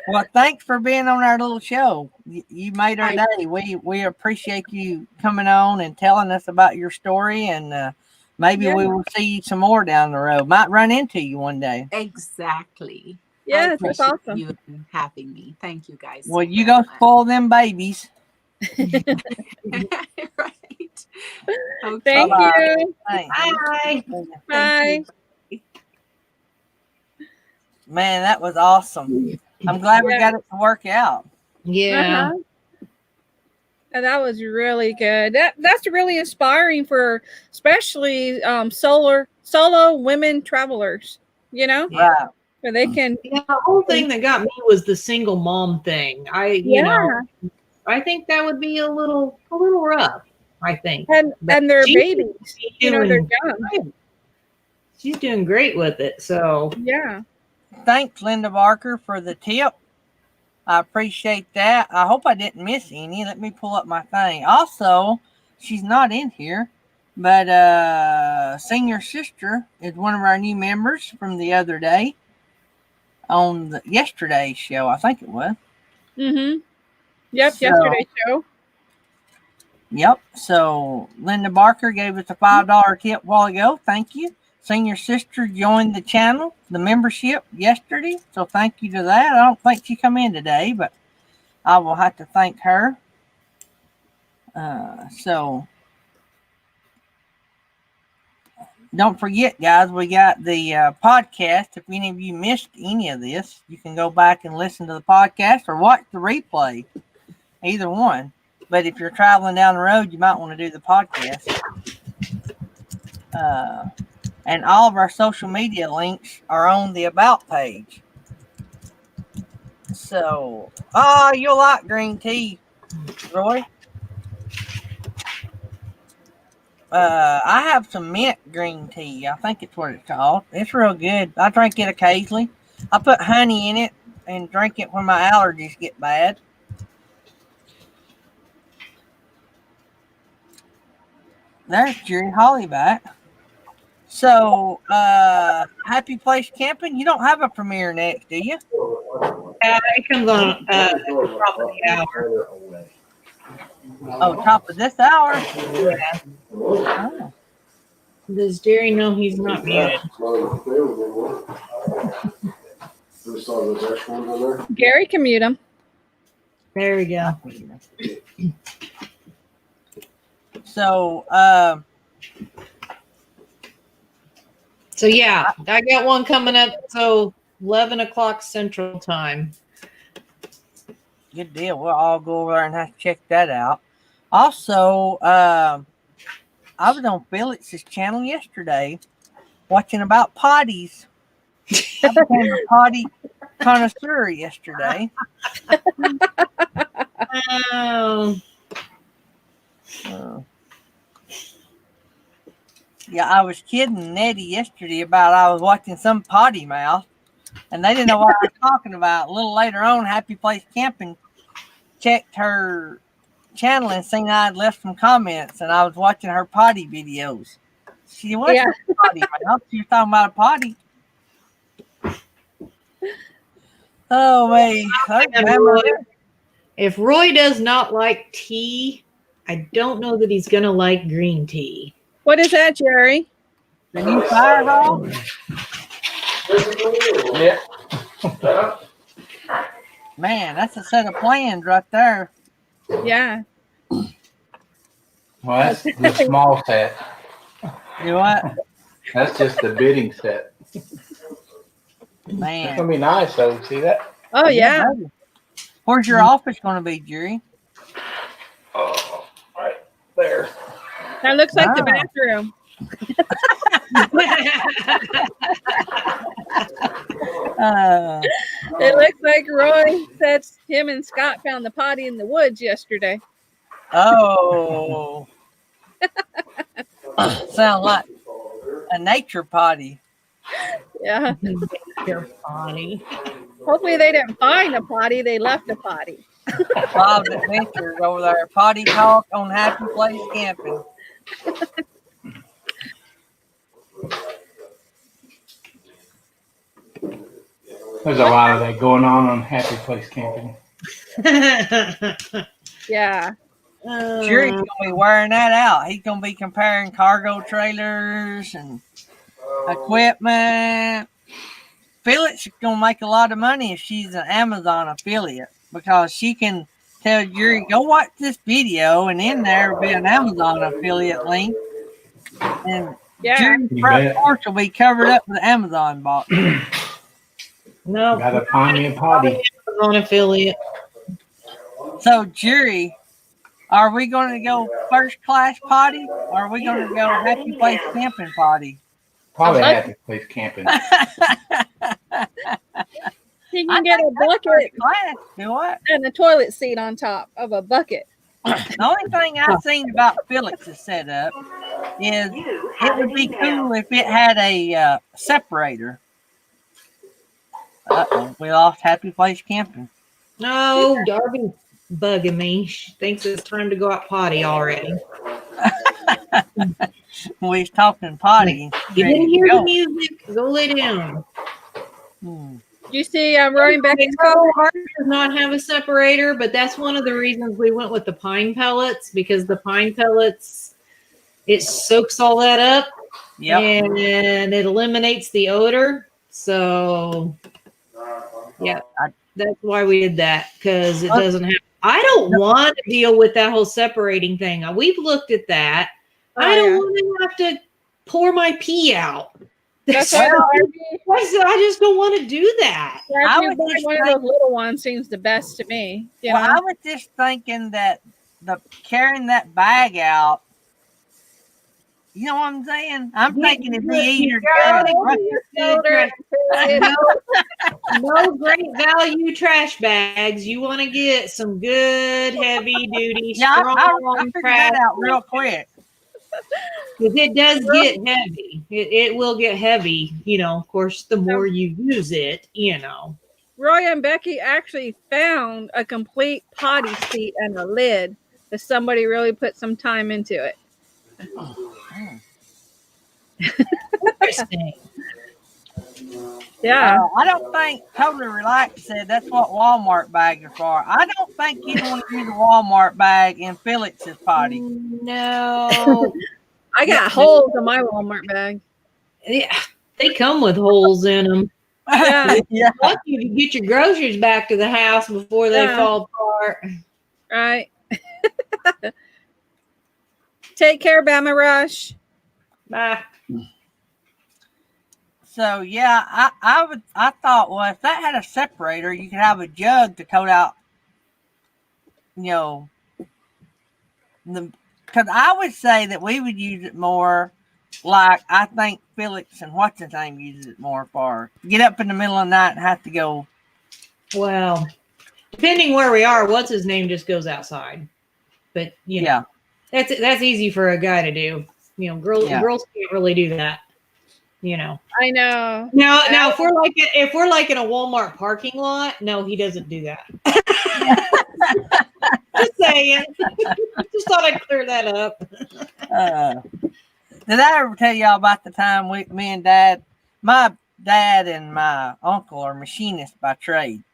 Well, thanks for being on our little show. You made our day. We appreciate you coming on and telling us about your story, and Maybe Yeah. we will see you some more down the road. Might run into you one day. Exactly. I Yes, that's appreciate awesome. you having me. Thank you guys. Well, so you very go spoil them babies. much. Right. Okay. Thank Bye-bye. you. Thanks. Bye. Bye. Thank you. Man, that was awesome. I'm glad we Yeah. got it to work out. Yeah. Uh-huh. And that was really good. That's really inspiring for especially solo women travelers, you know, Yeah. Right. where they can Yeah, the whole thing that got me was the single mom thing. I think that would be a little rough. I think, but and their she seems to babies, be you know, they're doing young. great. She's doing great with it. So Yeah. Thanks, Linda Barker, for the tip. I appreciate that. I hope I didn't miss any. Let me pull up my thing. Also, she's not in here, but Senior Sister is one of our new members from the other day on yesterday's show. I think it was. Mm-hmm. Yep, So, yesterday's show. yep. So Linda Barker gave us a $5 tip a while ago. Thank you. Senior Sister joined the channel, the membership yesterday. So thank you to that. I don't think she come in today, but I will have to thank her. So don't forget, guys, we got the podcast. If any of you missed any of this, you can go back and listen to the podcast or watch the replay. Either one. But if you're traveling down the road, you might want to do the podcast. And all of our social media links are on the About page. So, you'll like green tea, Roy. I have some mint green tea. I think it's what it's called. It's real good. I drink it occasionally. I put honey in it and drink it when my allergies get bad. There's Jerry Holly back. So, Happy Place Camping, you don't have a premiere next, do you? it comes on at the top of the hour. Oh, top of this hour? Yeah. Oh. Does Jerry know he's not muted? Gary can mute him. There we go. So, So yeah, I got one coming up. So 11 o'clock Central Time. good deal. We'll all go over there and have to check that out. Also, I was on Felix's channel yesterday watching about potties. I became a potty connoisseur yesterday. Oh, Yeah, I was kidding Nettie yesterday about I was watching some potty mouth, and they didn't know what I was talking about. A little later on, Happy Place Camping checked her channel and seen I'd left some comments, and I was watching her potty videos. She was potty mouth. She was talking about a potty. Oh, wait. if Roy does not like tea, I don't know that he's gonna like green tea. What is that, Jerry? The new Fireball? Yeah. Man, that's a set of plans right there. Yeah. Well, that's the small set. You know what? That's just the bidding set. It's Man. gonna be nice though. See that? Oh yeah. Baby. Where's your office going to be, Jerry? Oh, right there. That looks like the Ah. bathroom. It looks like Roy said him and Scott found the potty in the woods yesterday. Oh. Sound like a nature potty. Yeah. Your potty. Hopefully they didn't find a potty, they left a potty. Bob's Adventures over there. Potty talk on Happy Place Camping. There's a lot of that going on Happy Place Camping. Yeah. Jury's gonna be wearing that out. He's gonna be comparing cargo trailers and equipment. Felix is gonna make a lot of money if she's an Amazon affiliate because she can tell Jury, go watch this video, and in there will be an Amazon affiliate link. And Yeah. Jury's You front bet. porch will be covered up with Amazon box. No, Gotta find me a potty. Amazon affiliate. So, Jury, are we going to go first class potty or are we going to go happy place camping potty? Probably I'd have to place camping. You I can get a think that's bucket first class. Do what? and a toilet seat on top of a bucket. The only thing I've seen about Felix's setup is it would be cool if it had a separator. Uh-oh, we lost Happy Place Camping. No, Darby's bugging me. She thinks it's time to go out potty already. We was talking potty. You Ready didn't to hear go. the music? Go lay down. You see, Roy and Becky's No, ours does not have a separator, but that's one of the reasons we went with the pine pellets, because the pine pellets, it soaks all that up Yep. and it eliminates the odor. So, yeah, that's why we did that, because it doesn't have. I don't want to deal with that whole separating thing. We've looked at that. I don't want to have to pour my pee out. That's Well, I just don't want to do that. I one would just of think- those little ones seems the best to me. You Well, know? I was just thinking that the carrying that bag out, you know what I'm saying? I'm thinking it'd be easier to carry it. No great value trash bags. You want to get some good heavy duty Yeah, strong I figured trash that out real quick. because it does get heavy. It will get heavy. You know, of course, the more you use it, you know. Roy and Becky actually found a complete potty seat and a lid that somebody really put some time into it. Interesting. Yeah. I don't think Totally Relaxed said that's what Walmart bags are for. I don't think you want to use a Walmart bag in Felix's potty. No. I got holes in my Walmart bag. Yeah, they come with holes in them. Yeah. Yeah. Lucky to get your groceries back to the house before they Yeah. fall apart. Right. Take care, Bama Rush. Bye. So yeah, I thought, well, if that had a separator, you could have a jug to tote out, you know, because I would say that we would use it more like I think Felix and what's his name uses it more for. Get up in the middle of the night and have to go. Well, depending where we are, what's his name just goes outside. But you know, that's easy for a guy to do. You know, girls can't really do that. You know. I know. Now if we're like in a Walmart parking lot, no, he doesn't do that. Just saying. Just thought I'd clear that up. Did I ever tell y'all about the time me and Dad, my dad and my uncle are machinists by trade.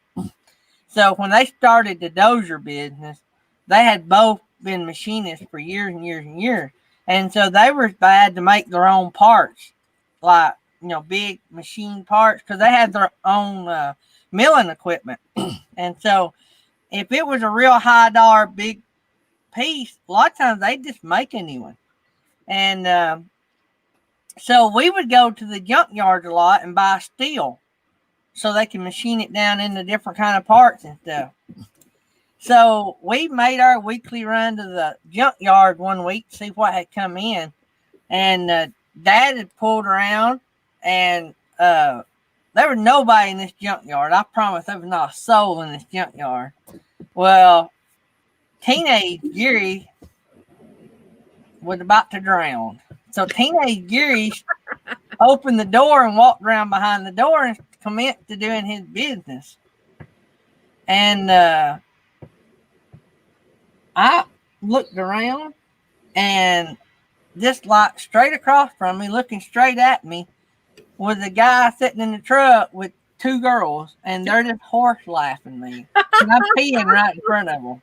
So when they started the dozer business, they had both been machinists for years and years and years. And so they were bad to make their own parts, like, you know, big machine parts, because they had their own milling equipment. And so if it was a real high dollar big piece, a lot of times they just make a new one. And so we would go to the junkyard a lot and buy steel so they can machine it down into different kind of parts and stuff. So we made our weekly run to the junkyard one week to see what had come in. And Dad had pulled around, and there was nobody in this junkyard. I promise there was not a soul in this junkyard. Well, teenage Gary was about to drown. So teenage Gary opened the door and walked around behind the door and commenced to doing his business. And I looked around, and just like straight across from me, looking straight at me, was a guy sitting in the truck with two girls, and they're just horse laughing me. And I'm peeing right in front of them.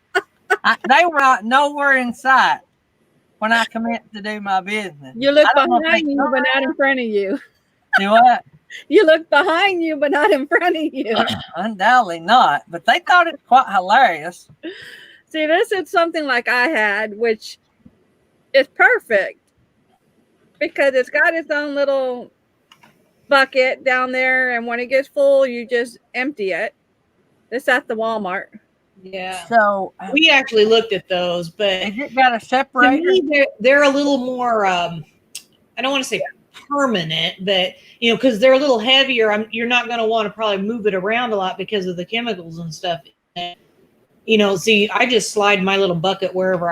They were not nowhere in sight when I commenced to do my business. You look I don't know if behind they you, but not in front of you. do what? You look behind you, but not in front of you. Undoubtedly not. But they thought it was quite hilarious. See, this is something like I had, which is perfect because it's got its own little bucket down there, and when it gets full, you just empty it. It's at the Walmart. Yeah. So We actually looked at those, but has it got a to separator? me, they're a little more, I don't want to say permanent, but, because they're a little heavier, you're not going to want to probably move it around a lot because of the chemicals and stuff. See, I just slide my little bucket wherever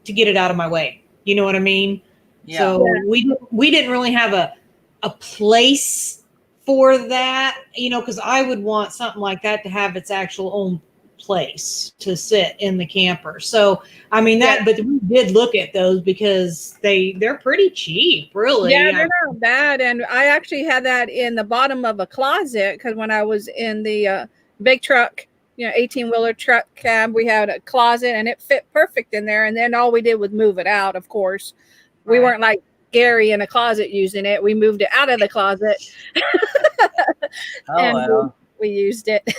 to get it out of my way. You know what I mean? Yeah. So we didn't really have a place for that, because I would want something like that to have its actual own place to sit in the camper. So but we did look at those because they're pretty cheap, really. Yeah, they're not bad. And I actually had that in the bottom of a closet because when I was in the big truck, 18-wheeler truck cab, we had a closet and it fit perfect in there. And then all we did was move it out, of course. We weren't like Gary in a closet using it. We moved it out of the closet. We used it.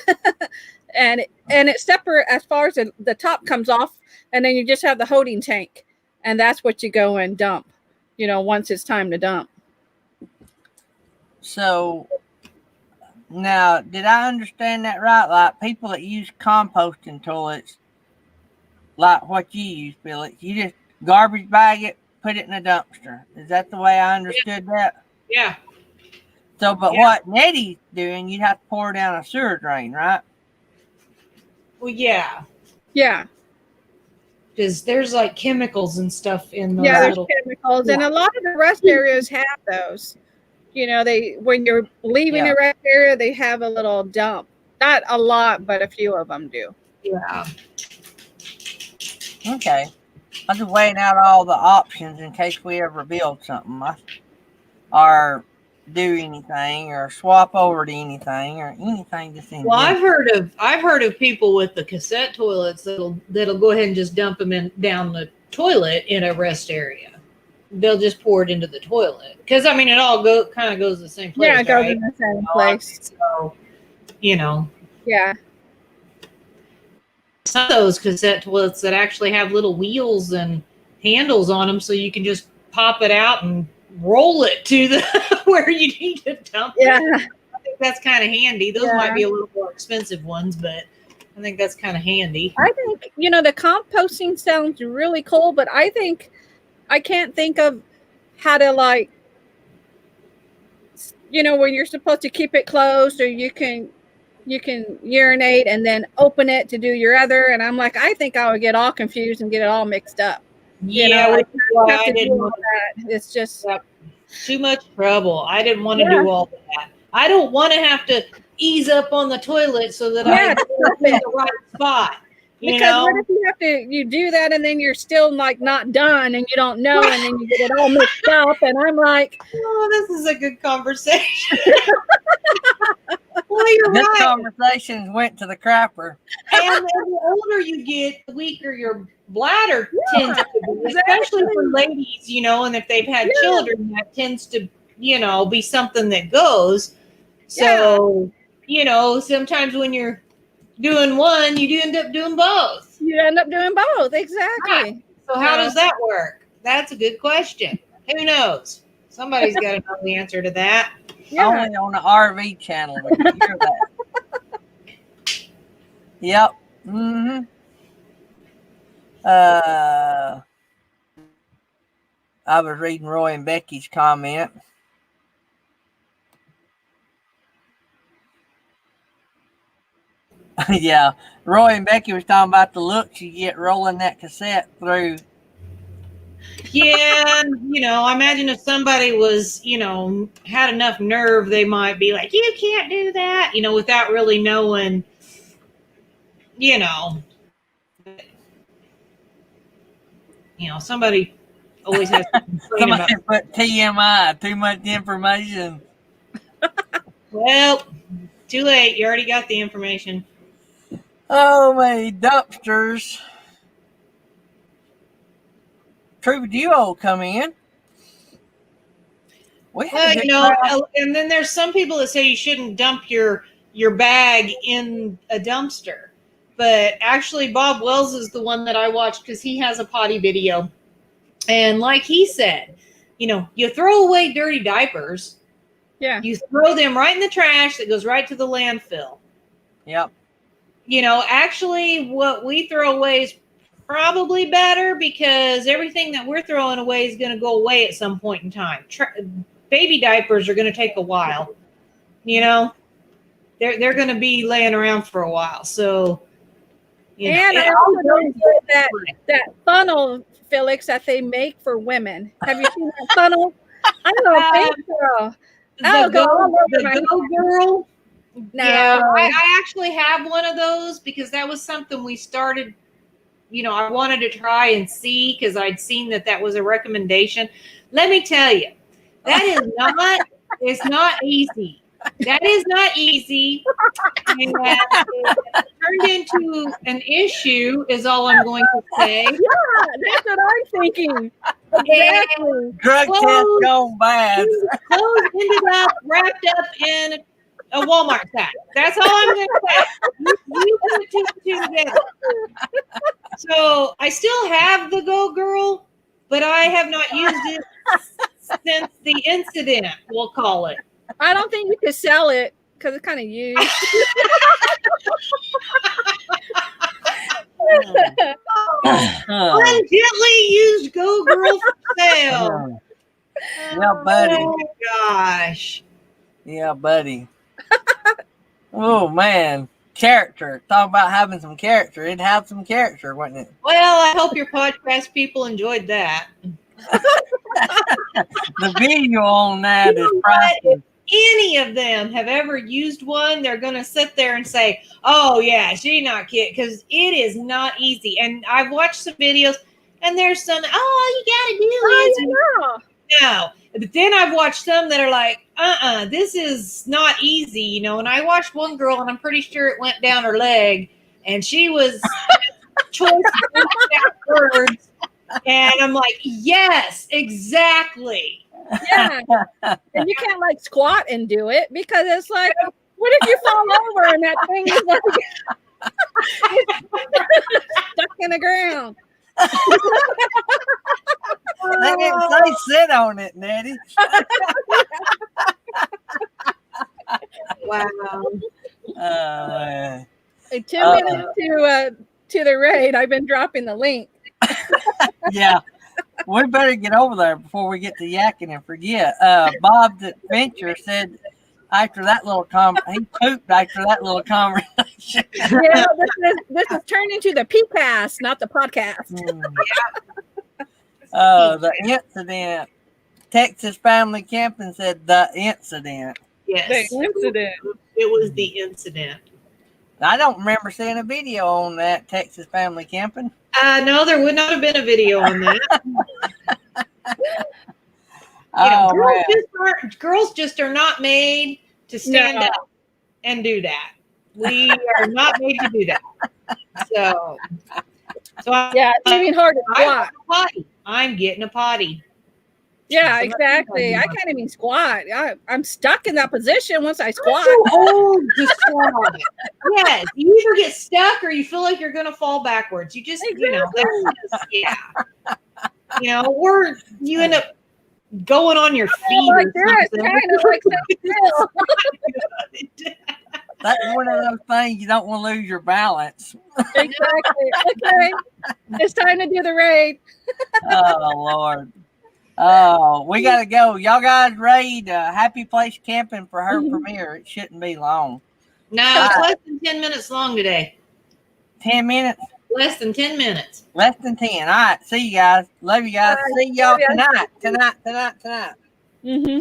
and it's separate as far as the top comes off, and then you just have the holding tank, and that's what you go and dump, once it's time to dump. So now, did I understand that right? Like people that use composting toilets, like what you use, Billy, you just garbage bag it, put it in a dumpster. Is that the way I understood that? Yeah. So, but what Nettie's doing, you'd have to pour down a sewer drain, right? Well, yeah. Yeah. Because there's like chemicals and stuff in those there's little chemicals, and a lot of the rest areas have those. When you're leaving a rest area, they have a little dump. Not a lot, but a few of them do. Yeah. Okay. I'm just weighing out all the options in case we ever build something or do anything or swap over to anything or anything just in Well, I've heard of people with the cassette toilets that'll go ahead and just dump them down the toilet in a rest area. They'll just pour it into the toilet because it all kind of goes to the same place. Yeah, it goes in the same place. So, Yeah. Some of those cassette toilets that actually have little wheels and handles on them, so you can just pop it out and roll it to the where you need to dump it. I think that's kind of handy. Those might be a little more expensive ones, but I think that's kind of handy. I think, the composting sounds really cool, but I can't think of how to when you're supposed to keep it closed, or you can urinate and then open it to do your other. And I'm like, I think I would get all confused and get it all mixed up. I didn't want that. It's just too much trouble. I didn't want to do all that. I don't want to have to ease up on the toilet so that I get in the right spot. Because what if you do that and then you're still not done and you don't know and then you get it all mixed up, and I'm like, oh, this is a good conversation. Well, you're this right. conversation went to the crapper. And the older you get, the weaker your bladder tends to be, especially for ladies, and if they've had children, that tends to, be something that goes. So, sometimes when you're doing one, you do end up doing both. You end up doing both, exactly. Right. So how does that work? That's a good question. Who knows? Somebody's got to know the answer to that. Only on the RV channel we can hear that. Yep. Mm-hmm. I was reading Roy and Becky's comment. Yeah, Roy and Becky was talking about the looks you get rolling that cassette through. Yeah, I imagine if somebody was, had enough nerve, they might be like, you can't do that, without really knowing, somebody always has to complain about. Somebody put TMI, too much information. Well, too late. You already got the information. Oh, my dumpsters. Trooper Duo come in. We had a Well, good you know, crowd. and then there's some people that say you shouldn't dump your bag in a dumpster. But actually, Bob Wells is the one that I watched because he has a potty video. And like he said, you know, you throw away dirty diapers, Yeah. you throw them right in the trash that goes right to the landfill. Yep. You know, actually, what we throw away is probably better because everything that we're throwing away is going to go away at some point in time. Baby diapers are going to take a while. You know, they're going to be laying around for a while. So, you know, And I also don't get that funnel, Felix, that they make for women. Have you seen that funnel? I don't think so. I'll go all over my Go Girl. No. Yeah, I actually have one of those because that was something we started. You know, I wanted to try and see because I'd seen that was a recommendation. Let me tell you, that is not. It's not easy. That is not easy. And it turned into an issue, is all I'm going to say. Yeah, that's what I'm thinking. Exactly. Drug test gone bad. Clothes ended up wrapped up in a Walmart sack. That's all I'm going to say. You put two and two together. So I still have the Go Girl, but I have not used it since the incident, we'll call it. I don't think you could sell it because it's kind of used. Gently used Go Girl for sale. Yeah, buddy. Oh my gosh. Yeah, buddy. Oh man, character. Talk about having some character. It'd have some character, wouldn't it? Well, I hope your podcast people enjoyed that. The video on that is priceless. Any of them have ever used one, they're going to sit there and say, oh, yeah, she's not kidding, because it is not easy. And I've watched some videos, and there's some, you got to do this. No. But then I've watched some that are like, this is not easy, you know. And I watched one girl, and I'm pretty sure it went down her leg, and she was choice words. And I'm like, yes, exactly. Yeah. And you can't like squat and do it because it's like, what if you fall over and that thing is like stuck in the ground? They didn't say sit on it, Nettie. Wow. 2 minutes to the raid. I've been dropping the link. Yeah. We better get over there before we get to yakking and forget. Bob the Adventure said after that little he pooped after that little conversation. Yeah, this is turned into the PCast, not the podcast. The incident. Texas Family Camping said the incident. Yes. The incident. It was the incident. I don't remember seeing a video on that Texas Family Camping. No, there would not have been a video on that. Girls just are not made to stand up and do that. We are not made to do that. So Yeah, it's even hard to squat. I'm getting a potty. Yeah, exactly. I can't even squat. I'm stuck in that position once I squat. Old to squat. Yes, you either get stuck or you feel like you're going to fall backwards. You just, Exactly. You end up going on your feet. Like that, kind of like that. That's one of those things you don't want to lose your balance. Exactly. Okay, it's time to do the raid. Oh, Lord. Oh, we got to go. Y'all guys raid Happy Place Camping for her premiere. It shouldn't be long. No, it's less than 10 minutes long today. 10 minutes? Less than 10 minutes. Less than 10. All right. See you guys. Love you guys. See y'all tonight. Tonight. Mm-hmm.